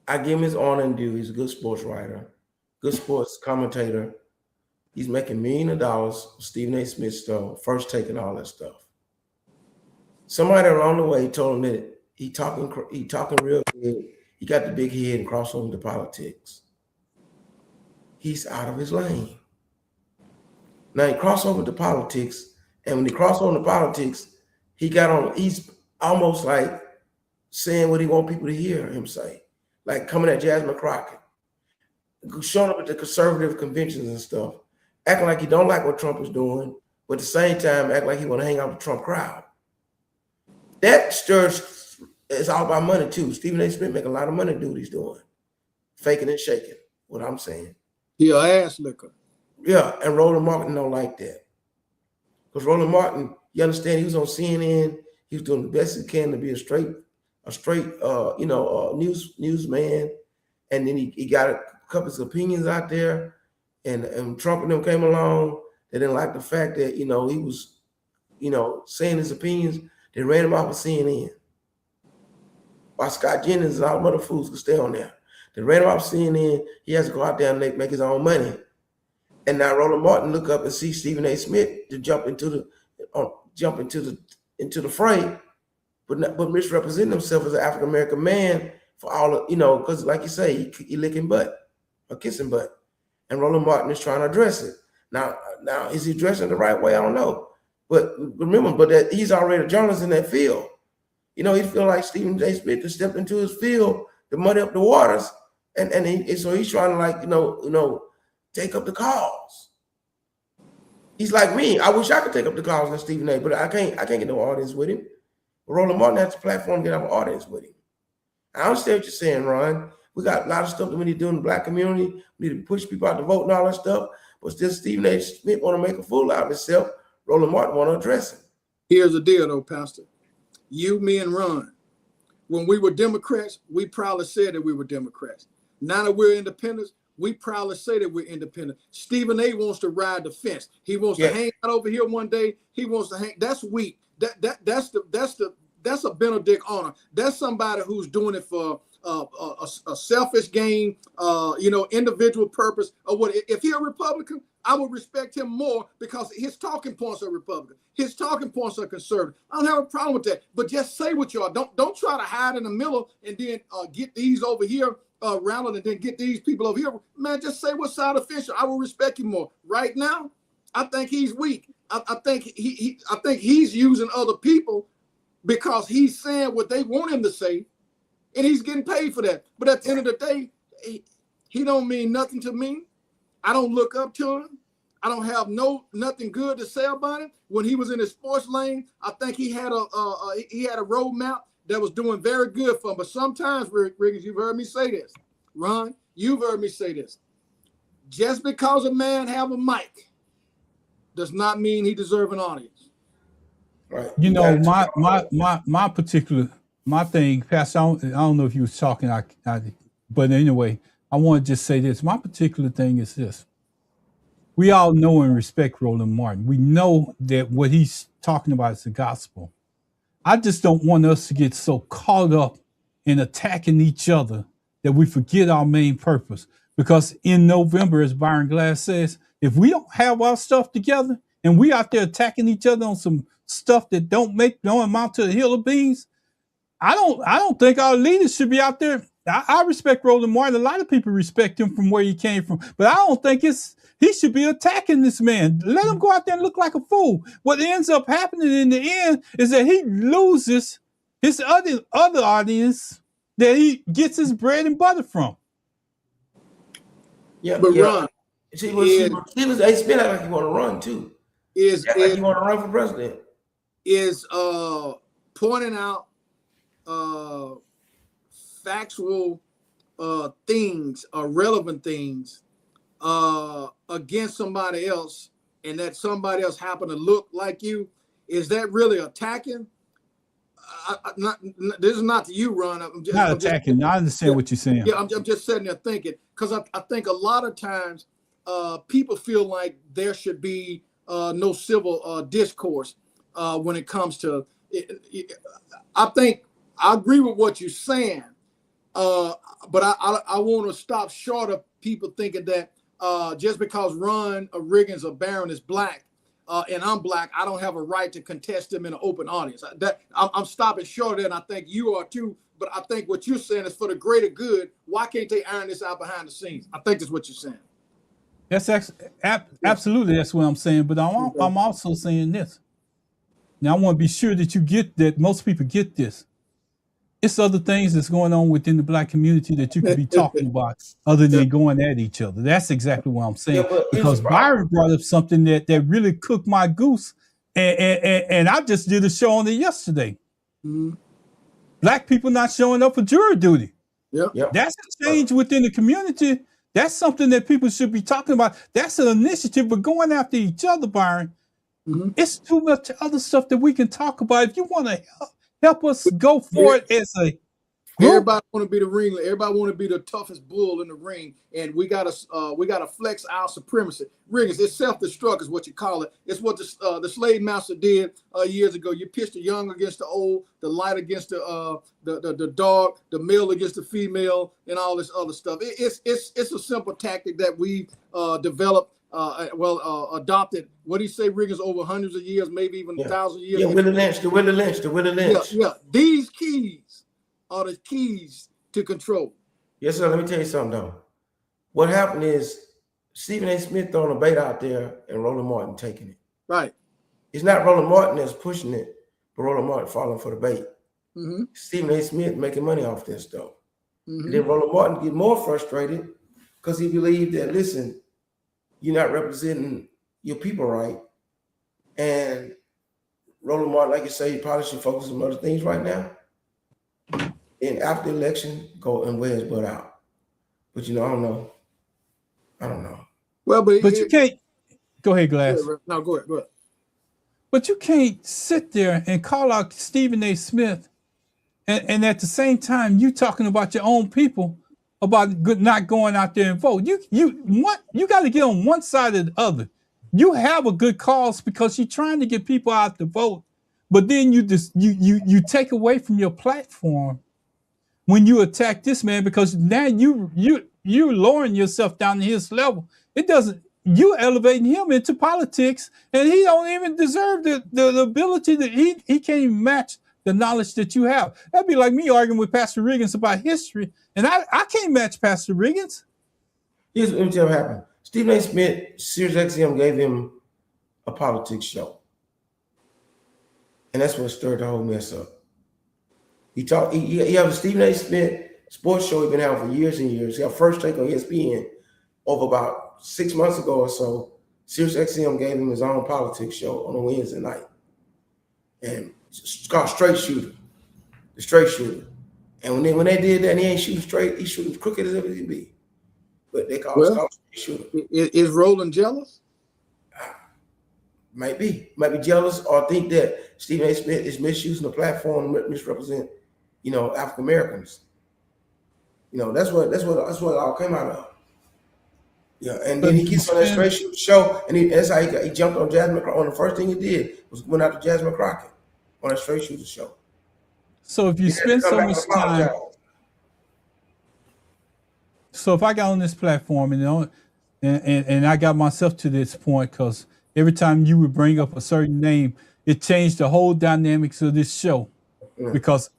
I give him his honor and due. He's a good sports writer. Good sports commentator. He's making millions of dollars. Stephen A. Smith stuff, First Take and all that stuff. Somebody along the way told him that he talking real good. He got the big head and crossed over to politics. He's out of his lane. Now he crossed over to politics, and when he crossed over to politics, he's almost like saying what he want people to hear him say, like coming at Jasmine Crockett. Showing up at the conservative conventions and stuff, acting like he don't like what Trump is doing, but at the same time, act like he want to hang out with the Trump crowd. That stirs, it's all about money too. Stephen A. Smith make a lot of money to do what he's doing. Faking and shaking, what I'm saying. He an ass licker. Yeah, and Roland Martin don't like that. Because Roland Martin, you understand, he was on CNN, he was doing the best he can to be a straight newsman, and then he got a couple of opinions out there, and Trump and them came along. They didn't like the fact that he was saying his opinions. They ran him off of CNN. While Scott Jennings and all the other fools could stay on there. They ran him off of CNN. He has to go out there and make his own money. And now Roland Martin look up and see Stephen A. Smith to jump into the fray, but misrepresent himself as an African American man for all of, because like you say, he licking butt or kissing butt, and Roland Martin is trying to address it. Now is he addressing it the right way? I don't know, but remember, that he's already a journalist in that field. He feel like Stephen A. Smith has stepped into his field to muddy up the waters, and so he's trying to take up the cause. He's like me. I wish I could take up the cause than Stephen A., but I can't get no audience with him. But Roland Martin has the platform to get an audience with him. I understand what you're saying, Ron. We got a lot of stuff that we need to do in the Black community. We need to push people out to vote and all that stuff. But still, Stephen A. Smith want to make a fool out of himself. Roland Martin want to address him. Here's the deal, though, Pastor. You, me, and Ron, when we were Democrats, we proudly said that we were Democrats. Now that we're independents, we proudly say that we're independent. Stephen A. wants to ride the fence. He wants to hang out over here one day. He wants to hang. That's weak. that's a Benedict honor. That's somebody who's doing it for a selfish gain, individual purpose or what. If he's a Republican, I would respect him more because his talking points are Republican. His talking points are conservative. I don't have a problem with that. But just say what you are. Don't try to hide in the middle and then get these over here rounded and then get these people over here. Man, just say what side official. I will respect you more. Right now, I think he's weak. I think he's using other people because he's saying what they want him to say, and he's getting paid for that. But at the end of the day, he don't mean nothing to me. I don't look up to him. I don't have nothing good to say about him. When he was in his sports lane, I think he had a roadmap that was doing very good for him. But sometimes, Riggins, you've heard me say this. Ron, you've heard me say this. Just because a man have a mic does not mean he deserves an audience. Right. You know, my particular thing, Pastor, I don't know if you was talking, but anyway, I want to just say this. My particular thing is this. We all know and respect Roland Martin. We know that what he's talking about is the gospel. I just don't want us to get so caught up in attacking each other that we forget our main purpose. Because in November, as Byron Glass says, if we don't have our stuff together and we out there attacking each other on some stuff that don't amount to a hill of beans, I don't think our leaders should be out there. I respect Roland Martin. A lot of people respect him from where he came from, but I don't think he should be attacking this man. Let him go out there and look like a fool. What ends up happening in the end is that he loses his other audience that he gets his bread and butter from. Yeah, but Ron, it's been like you want to run too. Like you want to run for president. Is pointing out factual things or relevant things against somebody else, and that somebody else happen to look like you. Is that really attacking? This is not to you, Ron. I'm not attacking. I understand what you're saying. Yeah, I'm just sitting there thinking, because I think a lot of times people feel like there should be no civil discourse when it comes to it. I think I agree with what you're saying, but I want to stop short of people thinking that just because Ron Riggins or Barron is black and I'm black, I don't have a right to contest him in an open audience. I'm stopping short of that, and I think you are too. But I think what you're saying is for the greater good. Why can't they iron this out behind the scenes? I think that's what you're saying. That's absolutely that's what I'm saying. But I'm also saying this. Now I want to be sure that you get that. Most people get this. It's other things that's going on within the black community that you could be talking about other than going at each other. That's exactly what I'm saying. Yeah, because Byron brought up something that really cooked my goose. And I just did a show on it yesterday. Mm-hmm. Black people not showing up for jury duty. Yep. That's a change within the community. That's something that people should be talking about. That's an initiative, but going after each other, Byron, it's too much other stuff that we can talk about. If you want to help us go for it as a group. Everybody want to be the ringleader. Everybody want to be the toughest bull in the ring, and we gotta flex our supremacy. Riggins, it's self-destruct is what you call it. It's what the slave master did years ago. You pitched the young against the old, the light against the dark, the male against the female, and all this other stuff. It's a simple tactic that we developed. Adopted. What do you say, Riggins? Over hundreds of years, maybe even 1,000 years. Yeah, Willie Lynch. Yeah. These keys are the keys to control. Yes, sir. Let me tell you something, though. What happened is Stephen A. Smith throwing a bait out there and Roland Martin taking it. Right. It's not Roland Martin that's pushing it, but Roland Martin falling for the bait. Mm-hmm. Stephen A. Smith making money off this, though. Mm-hmm. And then Roland Martin get more frustrated because he believed that, listen, you're not representing your people right. And Roland Martin, like you say, he probably should focus on other things right now. And after the election, go and wear his butt out. But, I don't know. Well, but you can't. Go ahead, Glass. No, go ahead. But you can't sit there and call out Stephen A. Smith and at the same time, you talking about your own people about not going out there and vote. You got to get on one side or the other. You have a good cause because you're trying to get people out to vote, But then you take away from your platform when you attack this man, because now you're lowering yourself down to his level. It doesn't. You elevating him into politics, and he don't even deserve the ability that he can't even match the knowledge that you have. That'd be like me arguing with Pastor Riggins about history, and I can't match Pastor Riggins. Let me tell you what happened. Stephen A. Smith, Sirius XM gave him a politics show. And that's what stirred the whole mess up. He have a Stephen A. Smith sports show he's been having for years and years. He had First Take on ESPN over about 6 months ago or so. Sirius XM gave him his own politics show on a Wednesday night. And it's called Straight Shooter. The Straight Shooter. And when they did that, he ain't shooting straight, he's shooting crooked as ever he be. But they call it Straight Shooter. Is Roland jealous? Might be jealous or think that Stephen A. Smith is misusing the platform to misrepresent, African Americans. That's what it all came out of. Yeah, and then he gets on that Straight Shooter show, and that's how he jumped on Jasmine Crockett. On the first thing he did was went out to Jasmine Crockett on that Straight Shooter show. So if you spend so much time, so if I got on this platform and I got myself to this point, because every time you would bring up a certain name, it changed the whole dynamics of this show. Because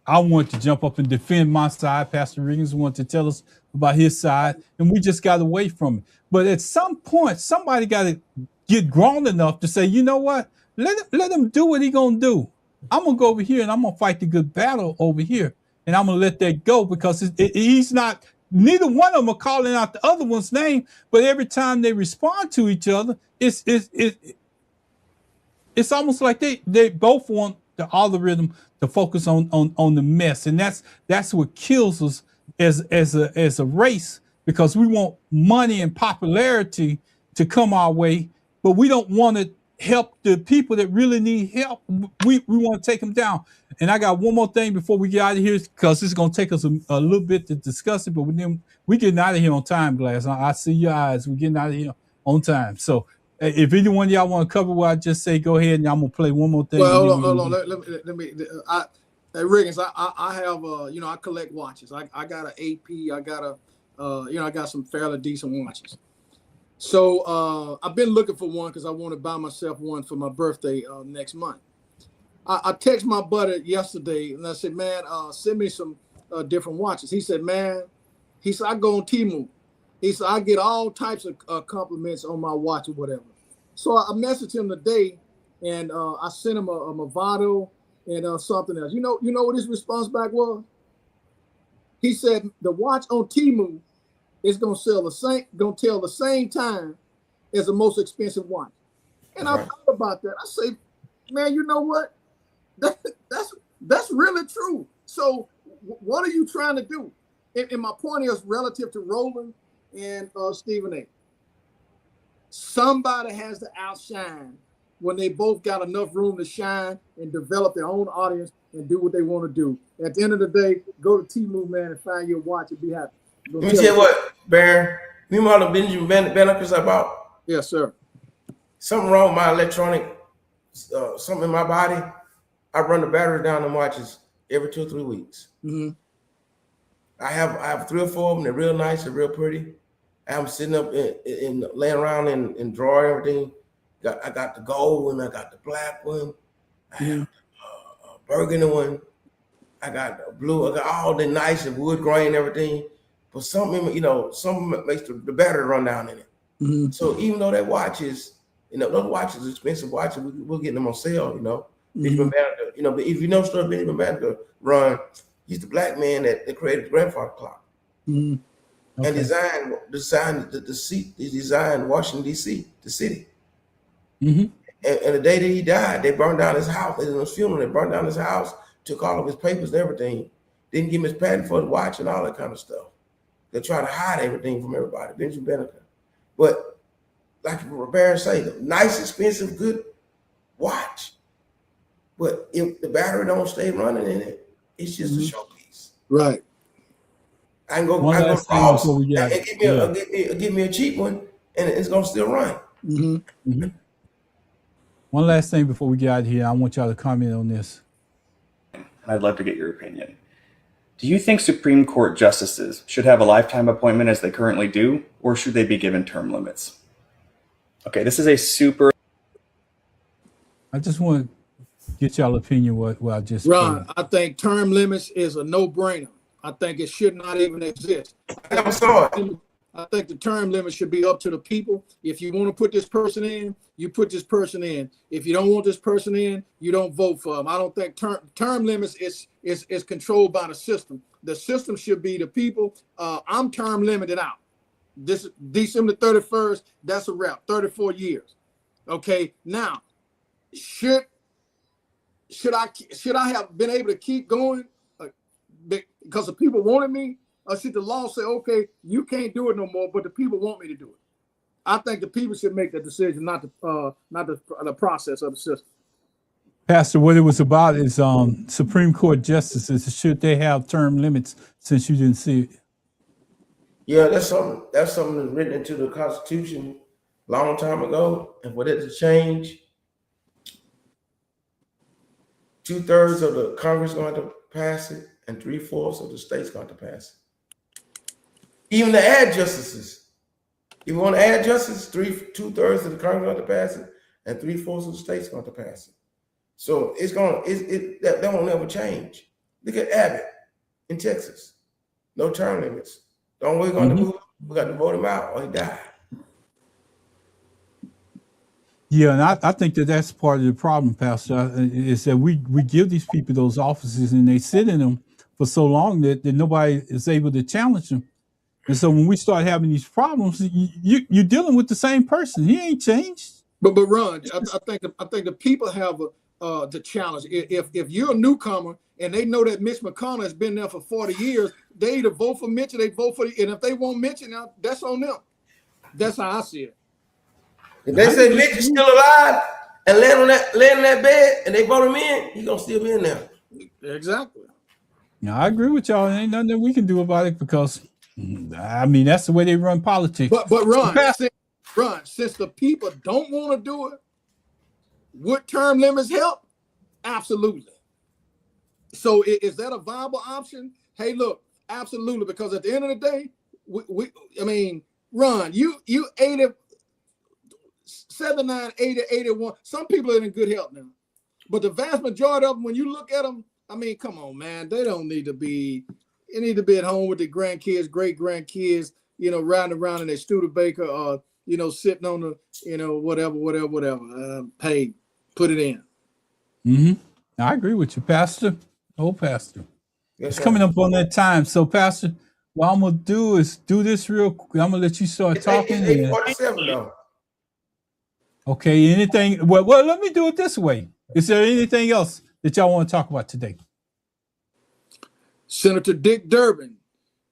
I wanted to jump up and defend my side. Pastor Riggins wanted to tell us about his side, and we just got away from it. But at some point, somebody got to get grown enough to say, you know what? Let him do what he gonna do. I'm gonna go over here and I'm gonna fight the good battle over here, and I'm gonna let that go, because he's not. Neither one of them are calling out the other one's name, but every time they respond to each other, it's almost like they both want the algorithm to focus on the mess, and that's what kills us as a race, because we want money and popularity to come our way, but we don't want to help the people that really need help. We want to take them down. And I got one more thing before we get out of here, because it's going to take us a little bit to discuss it, but we getting out of here on time, Glass. I see your eyes. We're getting out of here on time. So if any one of y'all want to cover what I just say, go ahead, and I'm going to play one more thing. Well, hold on. Let me. Riggins, I have I collect watches. I got an AP. I got I got some fairly decent watches. So I've been looking for one because I want to buy myself one for my birthday next month. I texted my buddy yesterday and I said, man, send me some different watches. He said, I go on Temu. He said, I get all types of compliments on my watch or whatever. So I messaged him today, and I sent him a Movado and something else. You know what his response back was? He said the watch on Temu is gonna tell the same time as the most expensive watch. And I thought about that. I say, man, you know what? That's really true. So what are you trying to do? And my point is relative to Roland and Stephen A. Somebody has to outshine when they both got enough room to shine and develop their own audience and do what they want to do. At the end of the day, go to Temu, man, and find your watch and be happy. Let me tell you what, Baron. Remember all the Benjamin Bannakers I bought? Yes, sir. Something wrong with my electronic, something in my body. I run the battery down on watches every 2 or 3 weeks. Mm-hmm. I have 3 or 4 of them. They're real nice. They're real pretty. I'm sitting up in laying around in drawer everything. I got the gold one. I got the black one. I have a burgundy one. I got the blue. I got all the nice and wood grain and everything. But something makes the battery run down in it. Mm-hmm. So even though that watch is, those watches are expensive watches, we're getting them on sale, Benjamin Banneker, but if you know stuff Benjamin Banneker run, he's the black man that created the grandfather clock. Mm-hmm. Okay. And designed Washington, D.C., the city. Mm-hmm. And the day that he died, they burned down his house. They did his funeral. They burned down his house, took all of his papers and everything. Didn't give him his patent for his watch and all that kind of stuff. They try to hide everything from everybody, Benjamin Banneker. But like Baron say, the nice, expensive, good watch. But if the battery don't stay running in it, it's just a showpiece. Right. I can go cross and give me a cheap one, and it's gonna still run. Mm-hmm. Mm-hmm. One last thing before we get out of here, I want y'all to comment on this. And I'd love to get your opinion. Do you think Supreme Court justices should have a lifetime appointment as they currently do, or should they be given term limits? Okay, this is a super... I just want to get y'all opinion what I just Ron, put. I think term limits is a no-brainer. I think it should not even exist. I think the term limit should be up to the people. If you want to put this person in, you put this person in. If you don't want this person in, you don't vote for them. I don't think term limits is controlled by the system. The system should be the people. I'm term limited out. This December 31st, that's a wrap. 34 years. Okay, now should I have been able to keep going because the people wanted me? Or should the law say, okay, you can't do it no more, but the people want me to do it? I think the people should make the decision, not the process of the system. Pastor, what it was about is Supreme Court justices. Should they have term limits? Since you didn't see it. Yeah, that's something that's written into the Constitution a long time ago, and for that to change, 2/3 of the Congress is going to pass it, and 3/4 of the states going to pass it. Even to add justices, if you want to add justices, 2/3 of the Congress going to pass it, and 3/4 of the states going to pass it. So that won't ever change. Look at Abbott in Texas, no term limits. The only way we're going to move, we got to vote him out or he died. Yeah, and I think that's part of the problem, Pastor, is that we give these people those offices and they sit in them for so long that nobody is able to challenge them. And so when we start having these problems, you're dealing with the same person. He ain't changed. But Ron, I think the people have the challenge. If you're a newcomer and they know that Mitch McConnell has been there for 40 years, they either vote for Mitch or they vote for and if they won't Mitch, now that's on them. That's how I see it. If they say Mitch is still alive and laying on that bed and they vote him in, he's gonna still be in there. Exactly. Now I agree with y'all. There ain't nothing that we can do about it because I mean that's the way they run politics. But Ron, since the people don't want to do it, would term limits help? Absolutely. So is that a viable option? Hey, look, absolutely, because at the end of the day, I mean, Ron, you 80, 79, 80, 81. Some people are in good health now, but the vast majority of them, when you look at them, I mean, come on, man, they don't need to be. They need to be at home with their grandkids, great grandkids, riding around in their Studebaker, or sitting on the, whatever. Hey, put it in. Mm-hmm. I agree with you, Pastor. Oh, Pastor. Yes, it's coming up on that time. So, Pastor, what I'm going to do is do this real quick. I'm going to let you start talking. It's 8:47 though. Okay, anything? Well, let me do it this way. Is there anything else that y'all want to talk about today? Senator Dick Durbin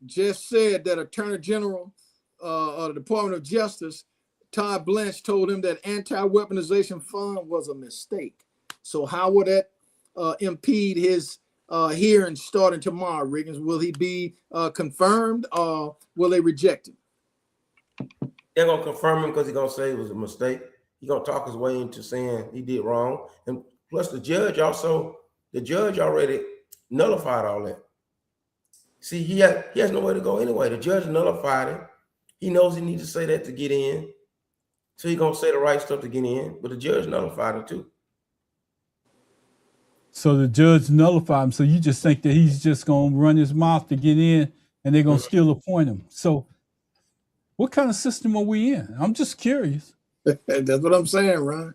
just said that Attorney General of the Department of Justice, Todd Blanche, told him that anti-weaponization fund was a mistake. So how will that impede his hearing starting tomorrow, Riggins? Will he be confirmed or will they reject him? They're going to confirm him because he's going to say it was a mistake. He's going to talk his way into saying he did wrong. And plus the judge already nullified all that. See, he has nowhere to go anyway. The judge nullified it. He knows he needs to say that to get in. So he's going to say the right stuff to get in. But the judge nullified it too. So the judge nullified him. So you just think that he's just going to run his mouth to get in and they're going to still appoint him. So what kind of system are we in? I'm just curious. That's what I'm saying, Ron.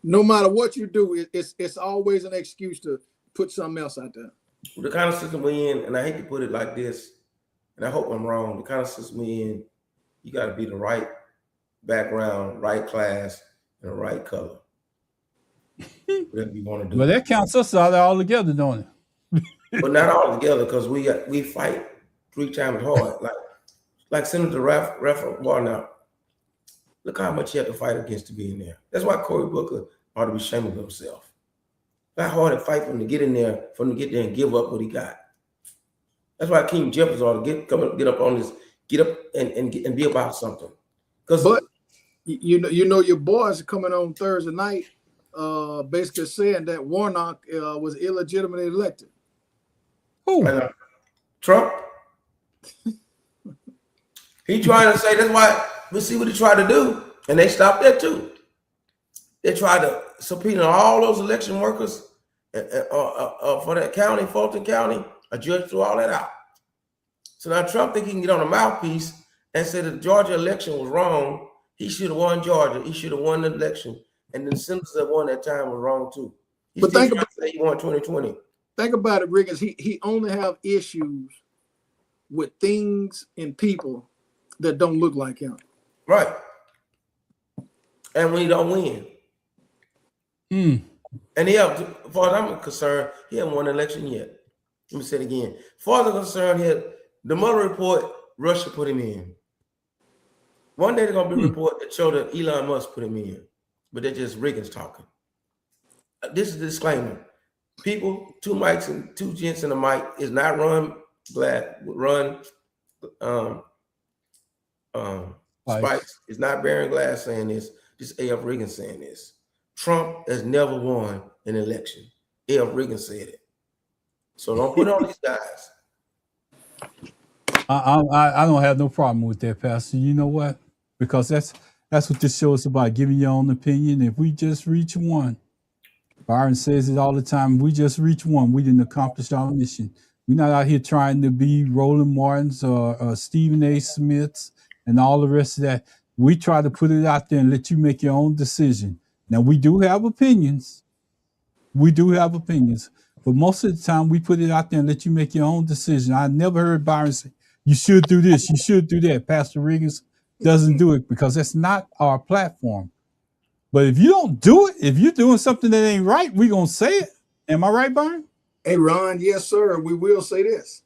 No matter what you do, it's always an excuse to put something else out there. The kind of system we're in, and I hate to put it like this, and I hope I'm wrong, the kind of system we're in, you got to be the right background, right class, and the right color. Whatever you want to do. Well, that counts us out all together, don't it? But not all together, because we fight 3 times hard. Like Senator Raphael Warnock. Look how much he had to fight against to be in there. That's why Cory Booker ought to be ashamed of himself. That hard to fight for him to get in there, for him to get there and give up what he got. That's why King Jeffers ought to get up and be about something. But your boys are coming on Thursday night basically saying that Warnock was illegitimately elected. Who? Trump. He trying to say that's why we see what he tried to do, and they stopped that too. They tried to subpoena all those election workers for that county, Fulton County. A judge threw all that out. So now Trump think he can get on a mouthpiece and say that the Georgia election was wrong. He should have won Georgia. He should have won the election. And the senators that won that time was wrong too. He's But think about he won 2020. Think about it, Riggins. He only have issues with things and people that don't look like him. Right. And when he don't win. And as far as I'm concerned, he hasn't won an election yet. Let me say it again. As far as I'm concerned, the Mueller report, Russia put him in. One day there's going to be a report that showed that Elon Musk put him in. But they're just Riggins talking. This is the disclaimer. People, 2 mics and 2 gents and a mic is not Spikes. It's not Baron Glass saying this. This is A.F. Riggins saying this. Trump has never won an election. A.F. Riggins said it. So don't put on these guys. I don't have no problem with that, Pastor. You know what? Because that's what this show is about, giving your own opinion. If we just reach one, Byron says it all the time, we just reach one, we didn't accomplish our mission. We're not out here trying to be Roland Martins or Stephen A. Smiths and all the rest of that. We try to put it out there and let you make your own decision. Now, we do have opinions. But most of the time, we put it out there and let you make your own decision. I never heard Byron say, you should do this, you should do that. Pastor Riggins doesn't do it because that's not our platform. But if you don't do it, if you're doing something that ain't right, we're going to say it. Am I right, Byron? Hey, Ron, yes, sir. We will say this.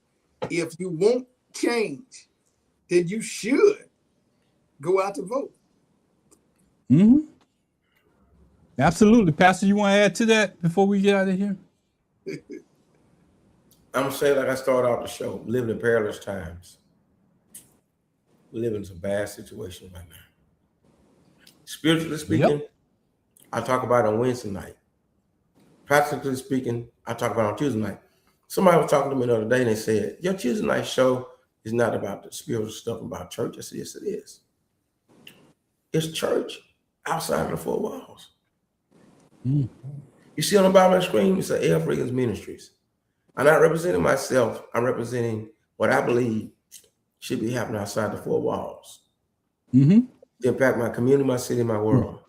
If you won't change, then you should go out to vote. Absolutely. Pastor, you want to add to that before we get out of here? I'm going to say, like I started off the show, living in perilous times. We live in some bad situations right now. Spiritually speaking, I talk about it on Wednesday night. Practically speaking, I talk about it on Tuesday night. Somebody was talking to me the other day and they said, your Tuesday night show is not about the spiritual stuff about church. I said, yes, it is. It's church outside of the 4 walls. You see on the bottom of the screen, it's A.F. Riggins Ministries. I'm not representing myself. I'm representing what I believe should be happening outside the 4 walls. To impact my community, my city, my world.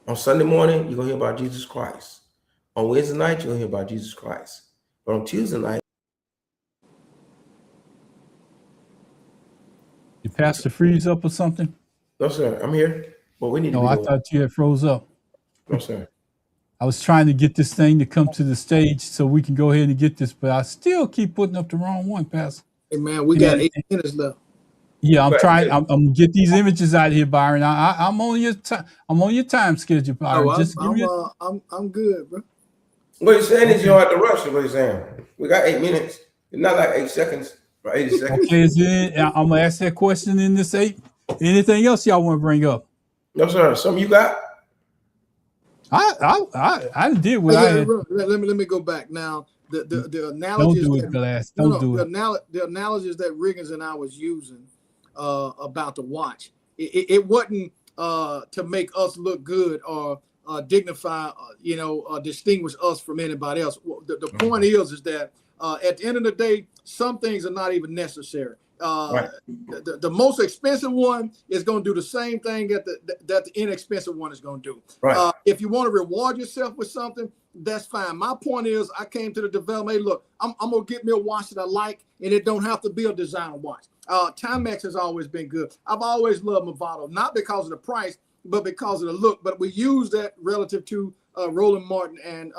On Sunday morning, you're going to hear about Jesus Christ. On Wednesday night, you're going to hear about Jesus Christ. But on Tuesday night, Did Pastor freeze up or something? No, sir. I'm here. But we need to I thought you had froze up. No, sir. I was trying to get this thing to come to the stage so we can go ahead and get this, but I still keep putting up the wrong one, Pastor. Hey, man, we got 8 minutes left. Yeah, I'm trying. I'm gonna get these images out of here, Byron. I'm on your time. I'm on your time schedule, Byron. I'm good, bro. What you're saying is you don't have to rush. What you're saying? We got 8 minutes. It's not like 8 seconds or 80 seconds. Okay, I'm gonna ask that question in this 8. Anything else y'all want to bring up? No, sir. Something you got? I did what I had. Let me go back now. The analogies. Don't do it, Glass. Don't do it. The analogies that Riggins and I was using about the watch. It wasn't to make us look good or dignify, distinguish us from anybody else. The point is that at the end of the day, some things are not even necessary. Right. The most expensive one is going to do the same thing that the inexpensive one is going to do. Right. If you want to reward yourself with something, that's fine. My point is, I came to the development. Hey, look, I'm going to get me a watch that I like, and it don't have to be a designer watch. Timex has always been good. I've always loved Movado, not because of the price, but because of the look. But we use that relative to Roland Martin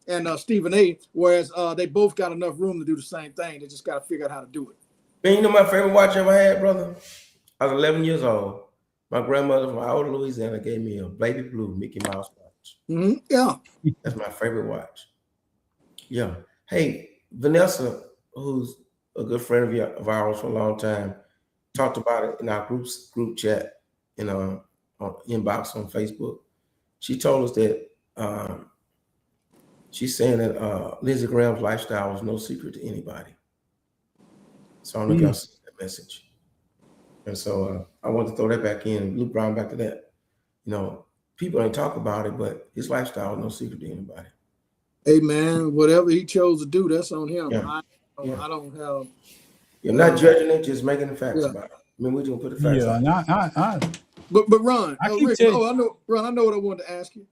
and Stephen A. Whereas they both got enough room to do the same thing. They just got to figure out how to do it. Man, you know my favorite watch I ever had, brother? I was 11 years old. My grandmother from Old Louisiana gave me a baby blue Mickey Mouse watch. Yeah. That's my favorite watch. Yeah. Hey, Vanessa, who's a good friend of ours for a long time, talked about it in our group chat, on inbox on Facebook. she told us that she's saying that Lindsey Graham's lifestyle was no secret to anybody. So I don't know if y'all see that message. And so I want to throw that back in and loop around back to that. You know, people ain't talk about it, but his lifestyle is no secret to anybody. Hey man, whatever he chose to do, that's on him. Yeah. I don't have. You're not judging it, just making the facts about it. I mean, we're gonna put the facts out. But Ron, Rick, I know, Ron, I know what I wanted to ask you.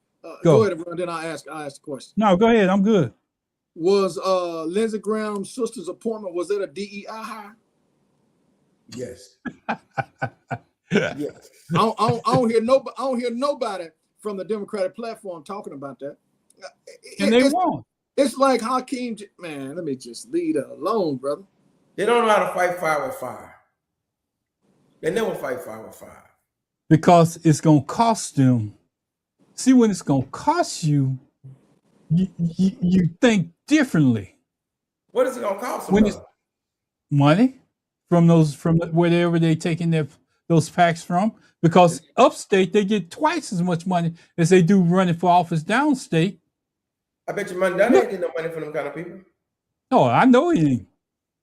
Go ahead, Ron. Then I ask the question. No, go ahead. I'm good. Was Lindsey Graham's sister's appointment, was that a DEI hire? Yes. Yes. I don't hear nobody from the Democratic platform talking about that. And they won't. It's like Hakeem, man, let me just leave it alone, brother. They don't know how to fight fire with fire. They never fight fire with fire. Because it's going to cost them. See, when it's going to cost you, you think differently. What is it going to cost them? When it's money from wherever they're taking those PACs from. Because upstate, they get twice as much money as they do running for office downstate. I bet you money down there get no money from them kind of people. No, I know he ain't.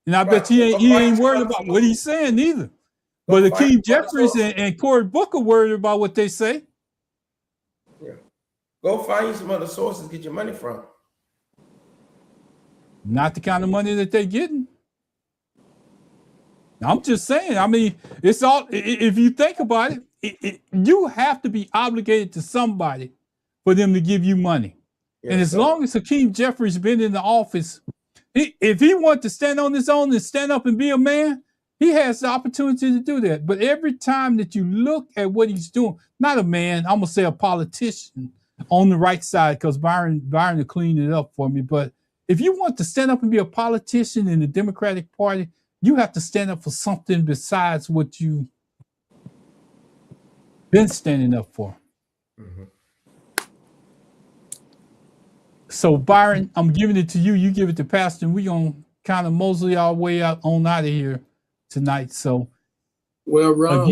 And I bet he ain't worried about what he's saying either. But Akeem Jeffries and Cory Booker worried about what they say. Yeah. Go find you some other sources to get your money from. Not the kind of money that they're getting. I'm just saying, I mean, it's all, if you think about it, you have to be obligated to somebody for them to give you money. Yes, and as long as Akeem Jeffries been in the office, if he wants to stand on his own and stand up and be a man, he has the opportunity to do that. But every time that you look at what he's doing, not a man, I'm going to say a politician on the right side, because Byron will clean it up for me. But if you want to stand up and be a politician in the Democratic Party, you have to stand up for something besides what you've been standing up for. Mm-hmm. So, Byron, I'm giving it to you. You give it to Pastor, and we're going to kind of mosey our way out of here tonight. So, well, Ron,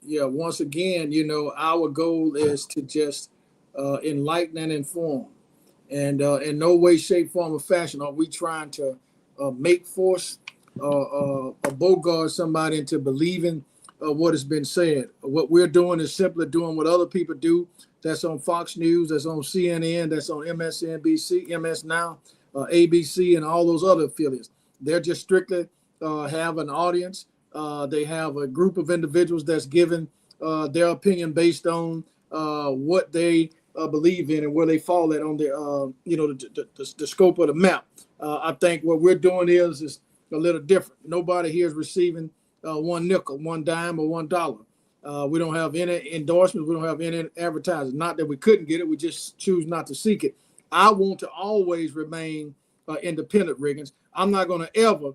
once again, you know, our goal is to just enlighten and inform. And in no way, shape, form, or fashion are we trying to make force or bogart somebody into believing what has been said. What we're doing is simply doing what other people do. That's on Fox News, that's on CNN, that's on MSNBC, MS Now, ABC, and all those other affiliates. They're just strictly have an audience. They have a group of individuals that's given their opinion based on what they believe in and where they fall at on the scope of the map. I think what we're doing is a little different. Nobody here is receiving one nickel, one dime, or $1. We don't have any endorsements. We don't have any advertising. Not that we couldn't get it. We just choose not to seek it. I want to always remain independent, Riggins. I'm not going to ever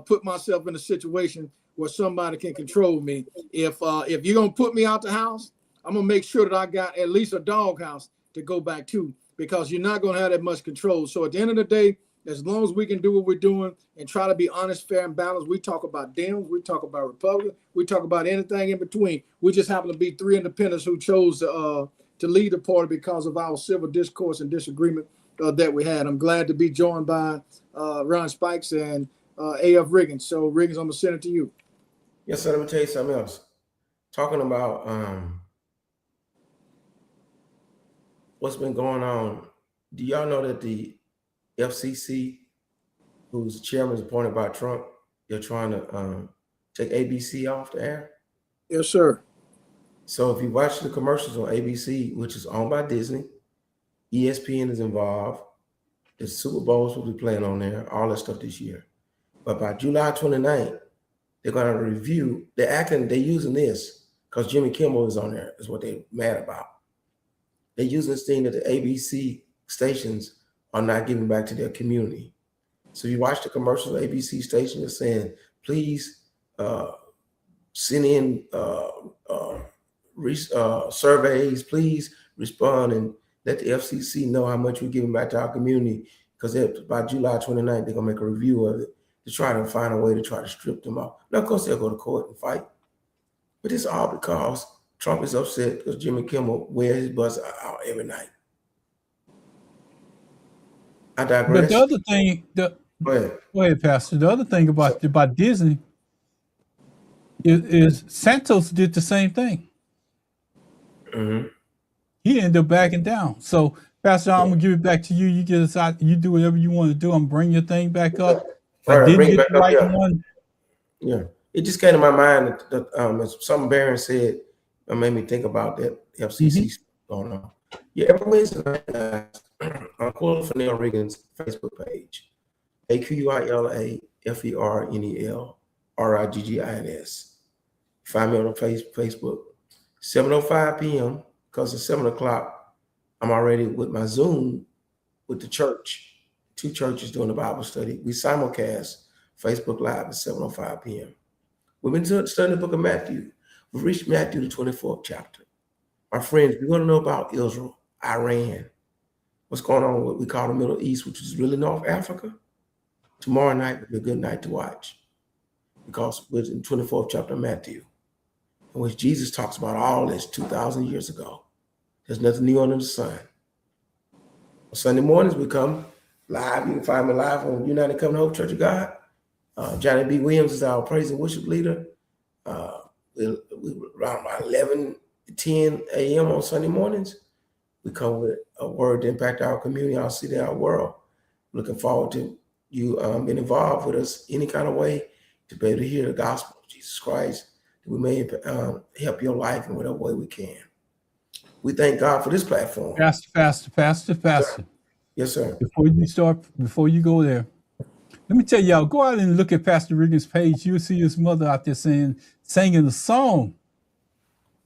put myself in a situation where somebody can control me. If you're going to put me out the house, I'm going to make sure that I got at least a doghouse to go back to, because you're not going to have that much control. So at the end of the day, as long as we can do what we're doing and try to be honest, fair, and balanced, we talk about Dems, we talk about Republicans, we talk about anything in between. We just happen to be three independents who chose to lead the party because of our civil discourse and disagreement that we had. I'm glad to be joined by Ron Spikes and A.F. Riggins. So, Riggins, I'm going to send it to you. Yes, sir. Let me tell you something else. Talking about what's been going on, do y'all know that the FCC, whose chairman is appointed by Trump, they're trying to take ABC off the air? Yes, sir. So if you watch the commercials on ABC, which is owned by Disney, ESPN is involved, the Super Bowls will be playing on there, all that stuff this year. But by July 29th, they're going to review, they're using this because Jimmy Kimmel is on there, is what they're mad about. They're using this thing that the ABC stations are not giving back to their community. So you watch the commercials, ABC station is saying, please send in surveys, please respond and let the FCC know how much we're giving back to our community, because by July 29th, they're gonna make a review of it to try to find a way to try to strip them off. Now, of course, they'll go to court and fight, but it's all because Trump is upset because Jimmy Kimmel wears his buzz out every night. I digress. But the other thing, go ahead, Pastor. The other thing about Disney is Santos did the same thing. Mm-hmm. He ended up backing down. So, Pastor, I'm gonna give it back to you. You get us out. You do whatever you want to do. I'm gonna bring your thing back up. All right, bring it back up. Yeah. One. Yeah, it just came to my mind that something Barron said made me think about that FCC going on. Yeah, every Wednesday night, I'm calling for Pastor Riggins Facebook page, AQUILAFERNELRIGGINS. Find me on Facebook. 7:05 p.m. because it's 7 o'clock. I'm already with my Zoom with the church. 2 churches doing a Bible study. We simulcast Facebook Live at 7:05 p.m. We've been studying the book of Matthew. We've reached Matthew, the 24th chapter. My friends, we want to know about Israel, Iran, what's going on with what we call the Middle East, which is really North Africa. Tomorrow night will be a good night to watch because we're in the 24th chapter of Matthew, in which Jesus talks about all this 2,000 years ago. There's nothing new under the sun. On Sunday mornings, we come live. You can find me live on United Covenant Hope Church of God. Johnny B. Williams is our praise and worship leader. We around about 11:10 a.m. on Sunday mornings. We come with a word to impact our community, our city, our world. Looking forward to you being involved with us any kind of way to be able to hear the gospel of Jesus Christ. That we may help your life in whatever way we can. We thank God for this platform. Pastor. Yes, sir. Before you go there, let me tell y'all, go out and look at Pastor Riggins' page. You'll see his mother out there singing the song.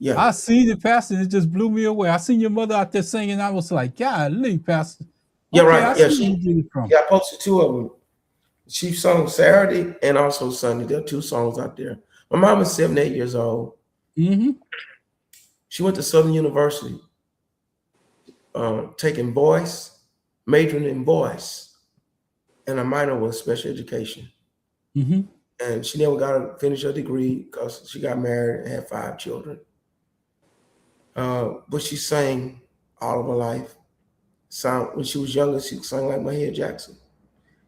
Yeah. I seen it, Pastor, and it just blew me away. I seen your mother out there singing. I was like, golly, Pastor. Yeah, right. I posted 2 of them. She sung Saturday and also Sunday. There are 2 songs out there. My mom is 78 years old. Mm-hmm. She went to Southern University, taking voice, majoring in voice, and a minor was special education. Mm-hmm. And she never got to finish her degree because she got married and had 5 children. But she sang all of her life. When she was younger, she sang like Mahalia Jackson.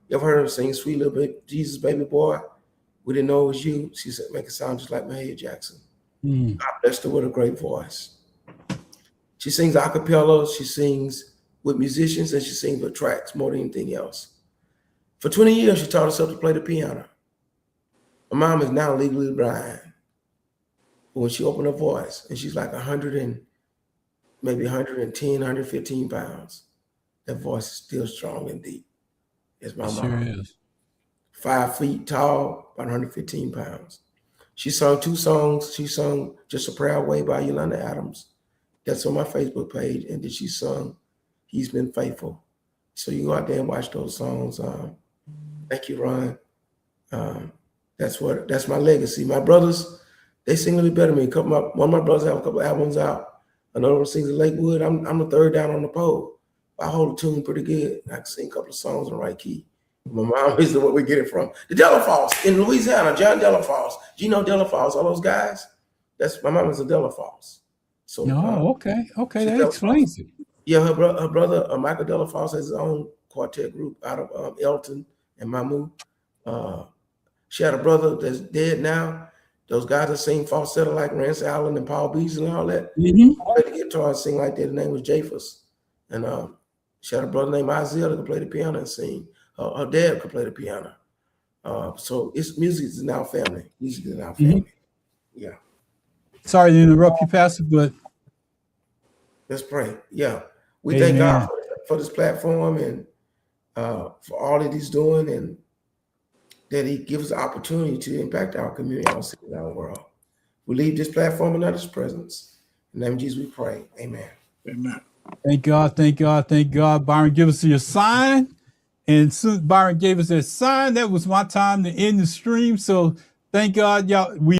You ever heard her sing Sweet Little Baby, Jesus Baby Boy? We didn't know it was you. She said, make it sound just like Mahalia Jackson. Mm. God blessed her with a great voice. She sings a cappella, she sings with musicians, and she sings with tracks more than anything else. For 20 years, she taught herself to play the piano. My mom is now legally blind. But when she opened her voice, and she's like 110, 115 pounds, that voice is still strong and deep. It's my mom. Sure is. 5 feet tall, about 115 pounds. She sung 2 songs. She sung Just a Prayer Away by Yolanda Adams. That's on my Facebook page. And then she sung He's Been Faithful. So you go out there and watch those songs. Thank you, Ron. That's my legacy. My brothers, they sing a little better than me. One of my brothers have a couple albums out. Another one sings at Lakewood. I'm the third down on the pole. I hold the tune pretty good. I can sing a couple of songs in the right key. My mom is where we get it from. The Delafalls in Louisiana, John Delafalls. Do you know Delafalls, all those guys? My mom is a Delafalls. So okay. That explains it. Yeah, her brother Michael Delafalls has his own quartet group out of Elton and Mamu. She had a brother that's dead now. Those guys that sing falsetto like Rance Allen and Paul Beasley and all that. Mm-hmm. Played the guitar and sing like that. His name was Japhus. And she had a brother named Isaiah that could play the piano and sing. Her dad could play the piano. So music is in our family. Music is in our family. Mm-hmm. Yeah. Sorry to interrupt you, Pastor, but let's pray. Yeah. We thank God for this platform and for all that he's doing, and that he gives us the opportunity to impact our community, our city, and our world. We leave this platform in his presence. In the name of Jesus, we pray. Amen. Amen. Thank God. Byron, give us your sign. And since Byron gave us that sign, that was my time to end the stream. So thank God, y'all.